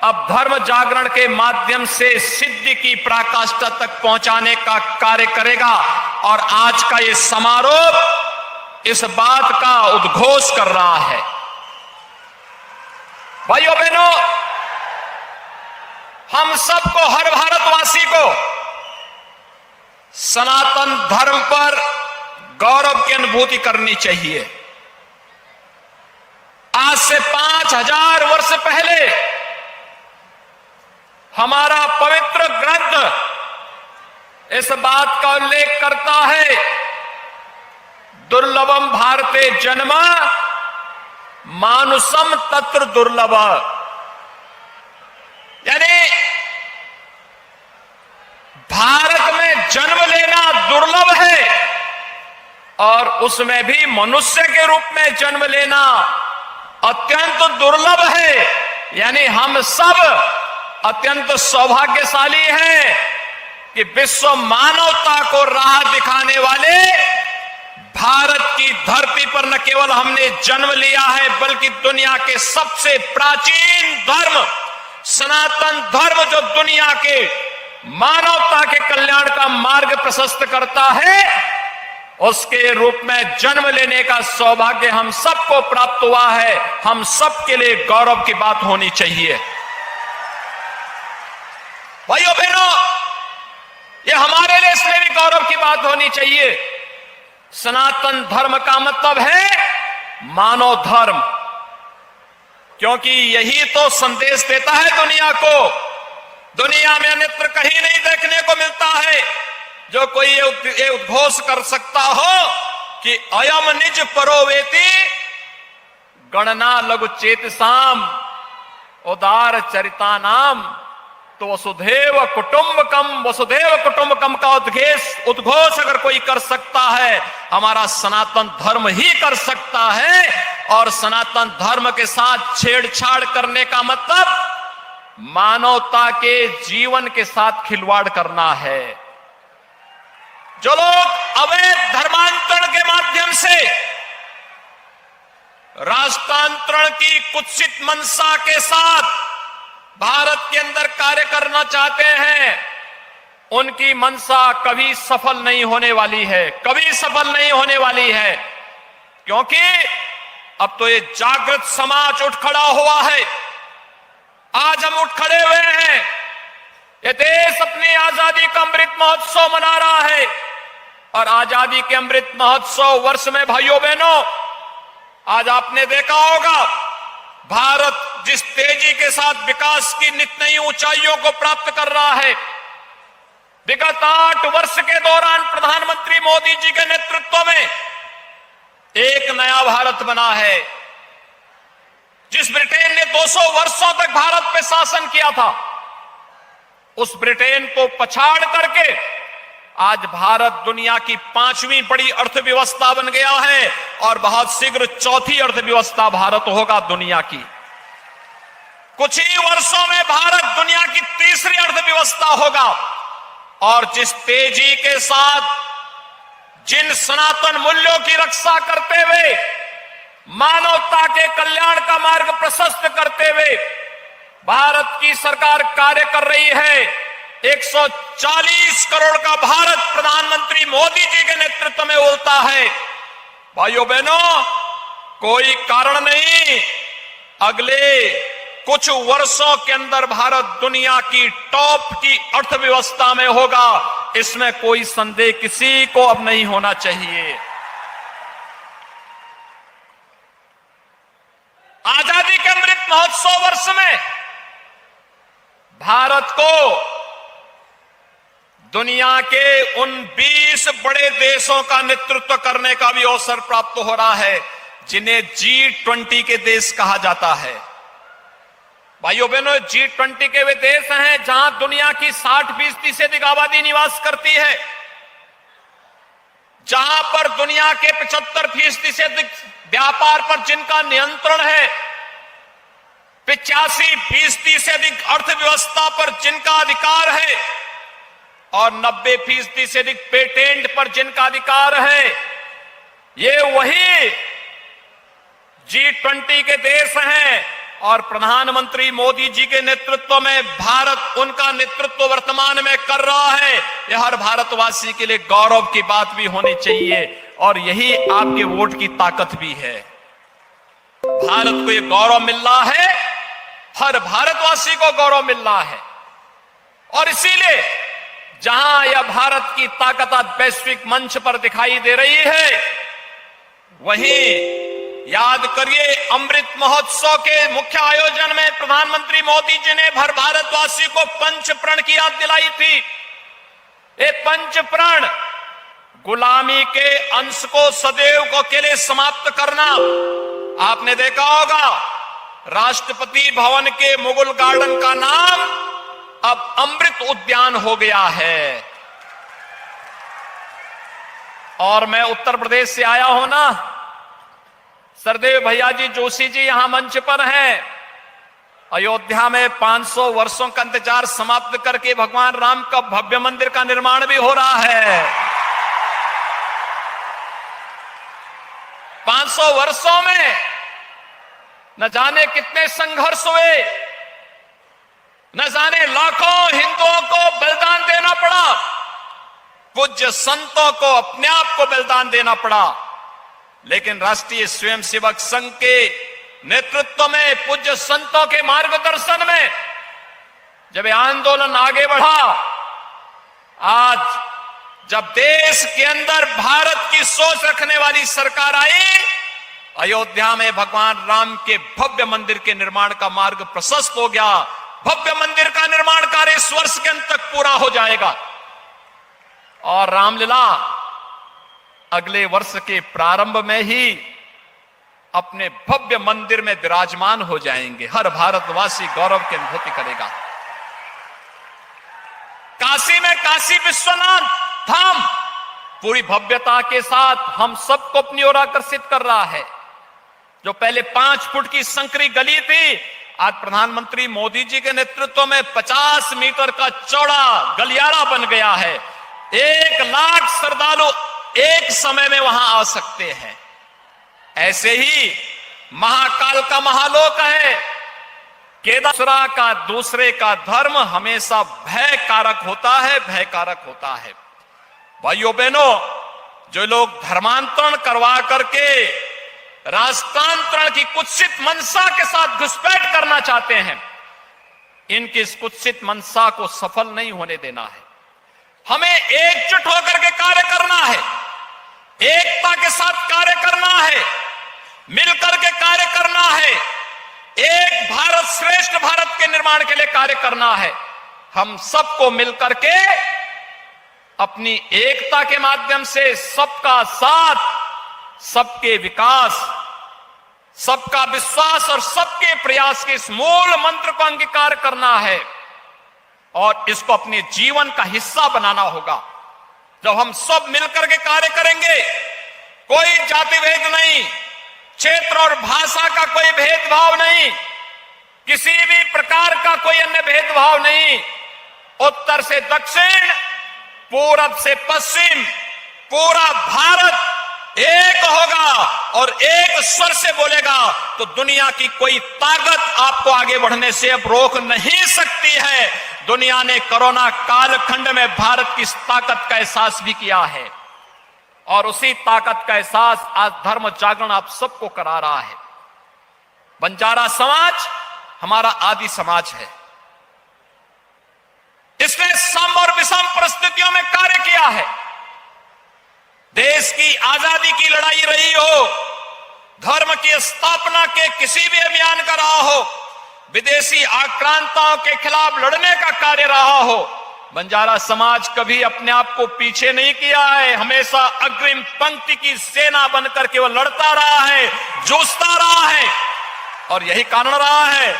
अब धर्म जागरण के माध्यम से सिद्धि की पराकाष्ठा तक पहुंचाने का कार्य करेगा। और आज का ये समारोह इस बात का उद्घोष कर रहा है। भाइयों बहनों, हम सबको, हर भारतवासी को सनातन धर्म पर गौरव की अनुभूति करनी चाहिए। आज से 5000 वर्ष पहले हमारा पवित्र ग्रंथ इस बात का उल्लेख करता है, दुर्लभम भारते जन्म मानुषम तत्र दुर्लभ, यानी भारत में जन्म लेना दुर्लभ है और उसमें भी मनुष्य के रूप में जन्म लेना अत्यंत दुर्लभ है। यानी हम सब अत्यंत सौभाग्यशाली हैं कि विश्व मानवता को राह दिखाने वाले भारत की धरती पर न केवल हमने जन्म लिया है, बल्कि दुनिया के सबसे प्राचीन धर्म सनातन धर्म, जो दुनिया के मानवता के कल्याण का मार्ग प्रशस्त करता है, उसके रूप में जन्म लेने का सौभाग्य हम सबको प्राप्त हुआ है। हम सबके लिए गौरव की बात होनी चाहिए। भाइयों बहनों, ये हमारे लिए इसलिए भी गौरव की बात होनी चाहिए। सनातन धर्म का मतलब है मानव धर्म, क्योंकि यही तो संदेश देता है दुनिया को। दुनिया में अन्यत्र कहीं नहीं देखने को मिलता है जो कोई ये उद्घोष कर सकता हो कि अयम निज परोवेति गणना लघु चेतसाम उदार चरिता नाम। तो वसुधैव कुटुंबकम का उद्घोष अगर कोई कर सकता है, हमारा सनातन धर्म ही कर सकता है। और सनातन धर्म के साथ छेड़छाड़ करने का मतलब मानवता के जीवन के साथ खिलवाड़ करना है। जो लोग अवैध धर्मांतरण के माध्यम से राष्ट्रांतरण की कुत्सित मंशा के साथ भारत के अंदर कार्य करना चाहते हैं, उनकी मंशा कभी सफल नहीं होने वाली है, कभी सफल नहीं होने वाली है। क्योंकि अब तो ये जागृत समाज उठ खड़ा हुआ है। आज हम उठ खड़े हुए हैं। ये देश अपनी आजादी का अमृत महोत्सव मना रहा है। और आजादी के अमृत महोत्सव वर्ष में भाइयों बहनों, आज आपने देखा होगा भारत जिस तेजी के साथ विकास की नित नई ऊंचाइयों को प्राप्त कर रहा है। विगत 8 वर्ष के दौरान प्रधानमंत्री मोदी जी के नेतृत्व में एक नया भारत बना है। जिस ब्रिटेन ने 200 वर्षों तक भारत पे शासन किया था, उस ब्रिटेन को पछाड़ करके आज भारत दुनिया की 5वीं बड़ी अर्थव्यवस्था बन गया है और बहुत शीघ्र 4थी अर्थव्यवस्था भारत होगा दुनिया की। कुछ ही वर्षों में भारत दुनिया की 3री अर्थव्यवस्था होगा। और जिस तेजी के साथ जिन सनातन मूल्यों की रक्षा करते हुए, मानवता के कल्याण का मार्ग प्रशस्त करते हुए भारत की सरकार कार्य कर रही है, 140 करोड़ का भारत प्रधानमंत्री मोदी जी के नेतृत्व में बोलता है। भाइयों बहनों, कोई कारण नहीं, अगले कुछ वर्षों के अंदर भारत दुनिया की टॉप की अर्थव्यवस्था में होगा। इसमें कोई संदेह किसी को अब नहीं होना चाहिए। आजादी के अमृत महोत्सव वर्ष में भारत को दुनिया के उन 20 बड़े देशों का नेतृत्व करने का भी अवसर प्राप्त हो रहा है जिन्हें G20 के देश कहा जाता है। भाइयों बहनों, G20 के वे देश हैं जहां दुनिया की 60% से अधिक आबादी निवास करती है, जहां पर दुनिया के 75% से अधिक व्यापार पर जिनका नियंत्रण है, 85% से अधिक अर्थव्यवस्था पर जिनका अधिकार है और 90% से अधिक पेटेंट पर जिनका अधिकार है। ये वही G20 के देश हैं और प्रधानमंत्री मोदी जी के नेतृत्व में भारत उनका नेतृत्व वर्तमान में कर रहा है। यह हर भारतवासी के लिए गौरव की बात भी होनी चाहिए और यही आपके वोट की ताकत भी है। भारत को यह गौरव मिल रहा है, हर भारतवासी को गौरव मिल रहा है। और इसीलिए जहां यह भारत की ताकत आज वैश्विक मंच पर दिखाई दे रही है, वहीं याद करिए अमृत महोत्सव के मुख्य आयोजन में प्रधानमंत्री मोदी जी ने हर भारतवासी को पंच प्रण की याद दिलाई थी। ये पंच प्रण गुलामी के अंश को सदैव के लिए समाप्त करना। आपने देखा होगा राष्ट्रपति भवन के मुगल गार्डन का नाम अब अमृत उद्यान हो गया है। और मैं उत्तर प्रदेश से आया हूं ना, सरदेव भैया जी जोशी जी यहां मंच पर हैं। अयोध्या में 500 वर्षों का इंतजार समाप्त करके भगवान राम का भव्य मंदिर का निर्माण भी हो रहा है। 500 वर्षों में न जाने कितने संघर्ष हुए, न जाने लाखों हिंदुओं को बलिदान देना पड़ा, पूज्य संतों को अपने आप को बलिदान देना पड़ा, लेकिन राष्ट्रीय स्वयंसेवक संघ के नेतृत्व में, पूज्य संतों के मार्गदर्शन में जब यह आंदोलन आगे बढ़ा, आज जब देश के अंदर भारत की सोच रखने वाली सरकार आई, अयोध्या में भगवान राम के भव्य मंदिर के निर्माण का मार्ग प्रशस्त हो गया। भव्य मंदिर का निर्माण कार्य इस वर्ष के अंत तक पूरा हो जाएगा और रामलीला अगले वर्ष के प्रारंभ में ही अपने भव्य मंदिर में विराजमान हो जाएंगे। हर भारतवासी गौरव की अनुभूति करेगा। काशी में काशी विश्वनाथ धाम पूरी भव्यता के साथ हम सबको अपनी ओर आकर्षित कर रहा है। जो पहले 5 फुट की संकरी गली थी, आज प्रधानमंत्री मोदी जी के नेतृत्व में 50 मीटर का चौड़ा गलियारा बन गया है। 1 लाख श्रद्धालु एक समय में वहां आ सकते हैं। ऐसे ही महाकाल का महालोक है। केदार का दूसरे का धर्म हमेशा भय कारक होता है, भय कारक होता है। भाइयों बहनों, जो लोग धर्मांतरण करवा करके राष्ट्रांतरण की कुत्सित मनसा के साथ घुसपैठ करना चाहते हैं, इनकी इस कुत्सित मनसा को सफल नहीं होने देना है। हमें एकजुट होकर के कार्य करना है, एकता के साथ कार्य करना है, मिलकर के कार्य करना है, एक भारत श्रेष्ठ भारत के निर्माण के लिए कार्य करना है। हम सबको मिलकर के अपनी एकता के माध्यम से सबका साथ, सबके विकास, सबका विश्वास और सबके प्रयास के इस मूल मंत्र को अंगीकार करना है और इसको अपने जीवन का हिस्सा बनाना होगा। जब हम सब मिलकर के कार्य करेंगे, कोई जाति भेद नहीं, क्षेत्र और भाषा का कोई भेदभाव नहीं, किसी भी प्रकार का कोई अन्य भेदभाव नहीं, उत्तर से दक्षिण, पूरब से पश्चिम, पूरा भारत एक होगा और एक स्वर से बोलेगा तो दुनिया की कोई ताकत आपको आगे बढ़ने से अब रोक नहीं सकती है। दुनिया ने कोरोना कालखंड में भारत की इस ताकत का एहसास भी किया है और उसी ताकत का एहसास आज धर्म जागरण आप सबको करा रहा है। बंजारा समाज हमारा आदि समाज है। इसने सम और विषम परिस्थितियों में कार्य किया है। देश की आजादी की लड़ाई रही हो, धर्म की स्थापना के किसी भी अभियान का रहा हो, विदेशी आक्रांताओं के खिलाफ लड़ने का कार्य रहा हो, बंजारा समाज कभी अपने आप को पीछे नहीं किया है। हमेशा अग्रिम पंक्ति की सेना बनकर के वो लड़ता रहा है, जूझता रहा है और यही कारण रहा है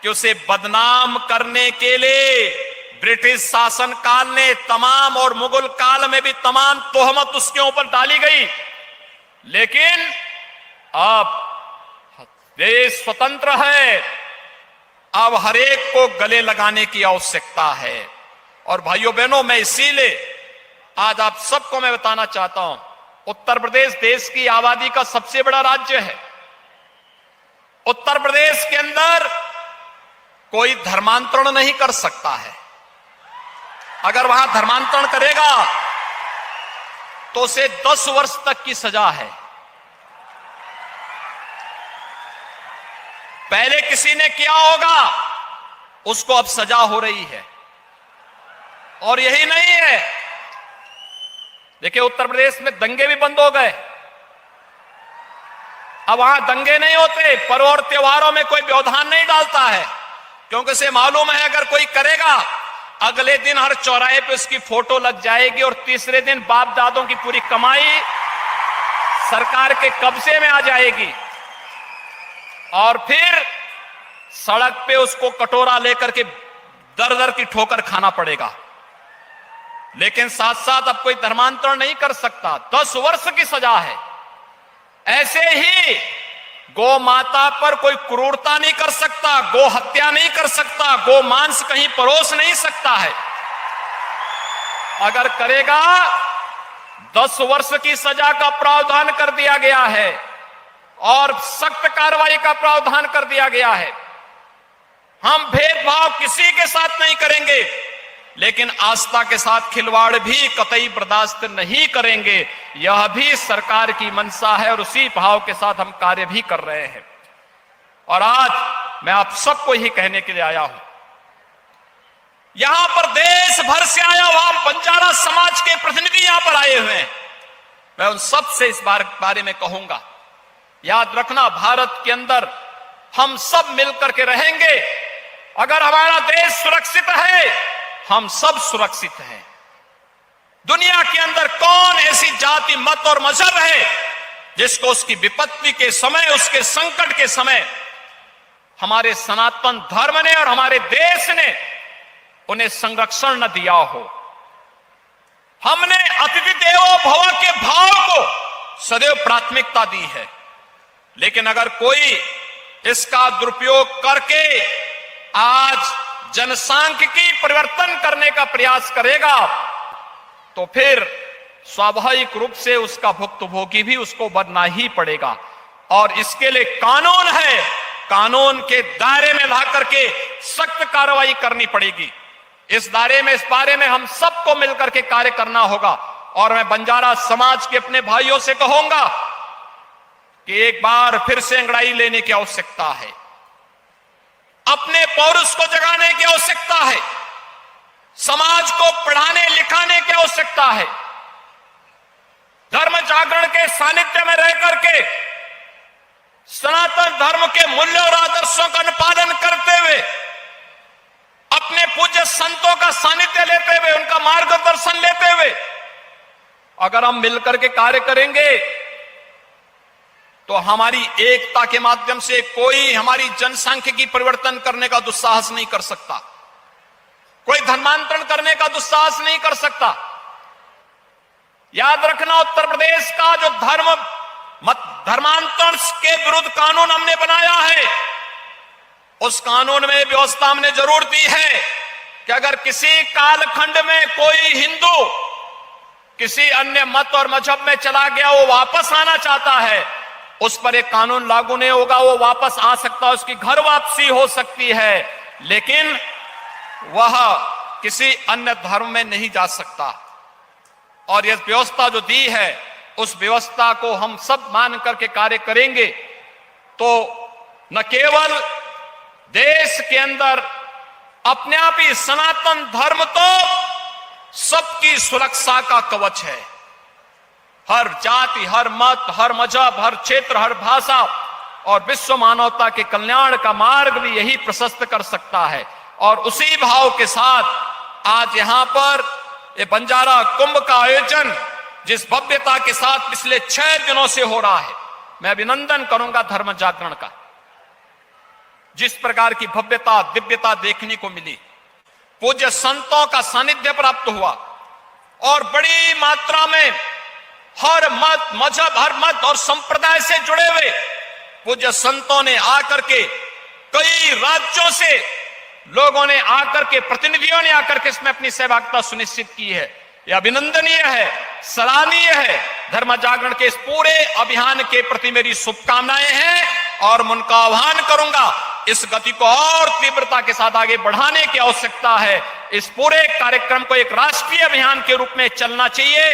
कि उसे बदनाम करने के लिए ब्रिटिश शासन काल ने तमाम और मुगल काल में भी तमाम तोहमत उसके ऊपर डाली गई। लेकिन अब देश स्वतंत्र है, अब हरेक को गले लगाने की आवश्यकता है। और भाइयों बहनों, मैं इसीलिए आज आप सबको मैं बताना चाहता हूं, उत्तर प्रदेश देश की आबादी का सबसे बड़ा राज्य है। उत्तर प्रदेश के अंदर कोई धर्मांतरण नहीं कर सकता है। अगर वहां धर्मांतरण करेगा तो उसे 10 वर्ष तक की सजा है। पहले किसी ने किया होगा, उसको अब सजा हो रही है। और यही नहीं है, देखिए उत्तर प्रदेश में दंगे भी बंद हो गए। अब वहां दंगे नहीं होते, पर्व और त्योहारों में कोई व्यवधान नहीं डालता है, क्योंकि उसे मालूम है अगर कोई करेगा, अगले दिन हर चौराहे पे उसकी फोटो लग जाएगी और तीसरे दिन बाप दादों की पूरी कमाई सरकार के कब्जे में आ जाएगी और फिर सड़क पे उसको कटोरा लेकर के दर दर की ठोकर खाना पड़ेगा। लेकिन साथ साथ अब कोई धर्मांतरण नहीं कर सकता, 10 वर्ष की सजा है। ऐसे ही गौ माता पर कोई क्रूरता नहीं कर सकता, गौ हत्या नहीं कर सकता, गौ मांस कहीं परोस नहीं सकता है। अगर करेगा 10 वर्ष की सजा का प्रावधान कर दिया गया है और सख्त कार्रवाई का प्रावधान कर दिया गया है। हम भेदभाव किसी के साथ नहीं करेंगे, लेकिन आस्था के साथ खिलवाड़ भी कतई बर्दाश्त नहीं करेंगे। यह भी सरकार की मंशा है और उसी भाव के साथ हम कार्य भी कर रहे हैं। और आज मैं आप सबको ही कहने के लिए आया हूं, यहां पर देश भर से आया हुआ बंजारा समाज के प्रतिनिधि यहां पर आए हुए हैं। मैं उन सब से इस बारे में कहूंगा, याद रखना, भारत के अंदर हम सब मिलकर के रहेंगे। अगर हमारा देश सुरक्षित है, हम सब सुरक्षित हैं। दुनिया के अंदर कौन ऐसी जाति, मत और मजहब है जिसको उसकी विपत्ति के समय, उसके संकट के समय हमारे सनातन धर्म ने और हमारे देश ने उन्हें संरक्षण न दिया हो। हमने अतिथि देवो भव के भाव को सदैव प्राथमिकता दी है, लेकिन अगर कोई इसका दुरुपयोग करके आज जनसांख्यिकी परिवर्तन करने का प्रयास करेगा, तो फिर स्वाभाविक रूप से उसका भुक्तभोगी भी उसको बनना ही पड़ेगा। और इसके लिए कानून है, कानून के दायरे में ला करके सख्त कार्रवाई करनी पड़ेगी। इस बारे में हम सबको मिलकर के कार्य करना होगा। और मैं बंजारा समाज के अपने भाइयों से कहूंगा कि एक बार फिर से अंगड़ाई लेने की आवश्यकता है, अपने पौरुष को जगाने की आवश्यकता है, समाज को पढ़ाने लिखाने की आवश्यकता है। धर्म जागरण के सानिध्य में रह करके सनातन धर्म के मूल्यों और आदर्शों का अनुपालन करते हुए, अपने पूज्य संतों का सानिध्य लेते हुए, उनका मार्गदर्शन लेते हुए अगर हम मिलकर के कार्य करेंगे तो हमारी एकता के माध्यम से कोई हमारी जनसांख्यिकी परिवर्तन करने का दुस्साहस नहीं कर सकता, कोई धर्मांतरण करने का दुस्साहस नहीं कर सकता। याद रखना, उत्तर प्रदेश का जो धर्मांतरण के विरुद्ध कानून हमने बनाया है, उस कानून में व्यवस्था हमने जरूर दी है कि अगर किसी कालखंड में कोई हिंदू किसी अन्य मत और मजहब में चला गया, वो वापस आना चाहता है, उस पर एक कानून लागू नहीं होगा। वो वापस आ सकता है, उसकी घर वापसी हो सकती है, लेकिन वह किसी अन्य धर्म में नहीं जा सकता। और यह व्यवस्था जो दी है, उस व्यवस्था को हम सब मान करके कार्य करेंगे तो न केवल देश के अंदर अपने आप ही सनातन धर्म तो सबकी सुरक्षा का कवच है। हर जाति, हर मत, हर मजहब, हर क्षेत्र, हर भाषा और विश्व मानवता के कल्याण का मार्ग भी यही प्रशस्त कर सकता है। और उसी भाव के साथ आज यहां पर ये बंजारा कुंभ का आयोजन जिस भव्यता के साथ पिछले 6 दिनों से हो रहा है, मैं अभिनंदन करूंगा धर्म जागरण का। जिस प्रकार की भव्यता, दिव्यता देखने को मिली, पूज्य संतों का सानिध्य प्राप्त हुआ और बड़ी मात्रा में हर मत, मजहब, हर मत और संप्रदाय से जुड़े हुए पूज्य संतों ने आकर के, कई राज्यों से लोगों ने आकर के, प्रतिनिधियों ने आकर के इसमें अपनी सहभागिता सुनिश्चित की है। यह अभिनंदनीय है, सराहनीय है। धर्म जागरण के इस पूरे अभियान के प्रति मेरी शुभकामनाएं हैं और मैं उनका आह्वान करूंगा, इस गति को और तीव्रता के साथ आगे बढ़ाने की आवश्यकता है। इस पूरे कार्यक्रम को एक राष्ट्रीय अभियान के रूप में चलना चाहिए,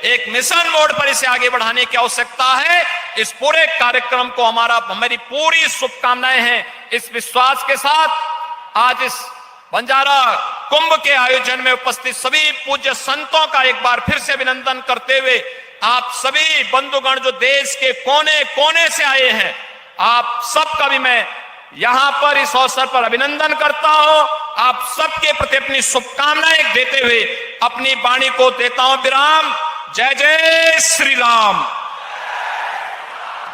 एक मिशन मोड पर इसे आगे बढ़ाने की आवश्यकता है। इस पूरे कार्यक्रम को हमारी पूरी शुभकामनाएं हैं। इस विश्वास के साथ आज इस बंजारा कुंभ के आयोजन में उपस्थित सभी पूज्य संतों का एक बार फिर से अभिनंदन करते हुए, आप सभी बंधुगण जो देश के कोने कोने से आए हैं, आप सबका भी मैं यहां पर इस अवसर पर अभिनंदन करता हूं। आप सबके प्रति अपनी शुभकामनाएं देते हुए अपनी वाणी को देता हूं विराम। जय जय श्री राम,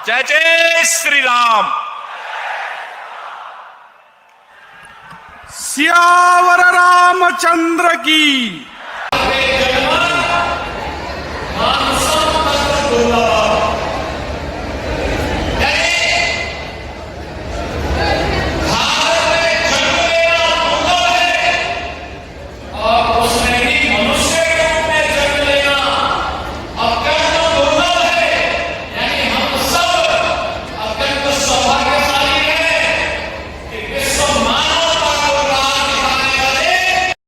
जय जय श्री राम। सियावर रामचंद्र की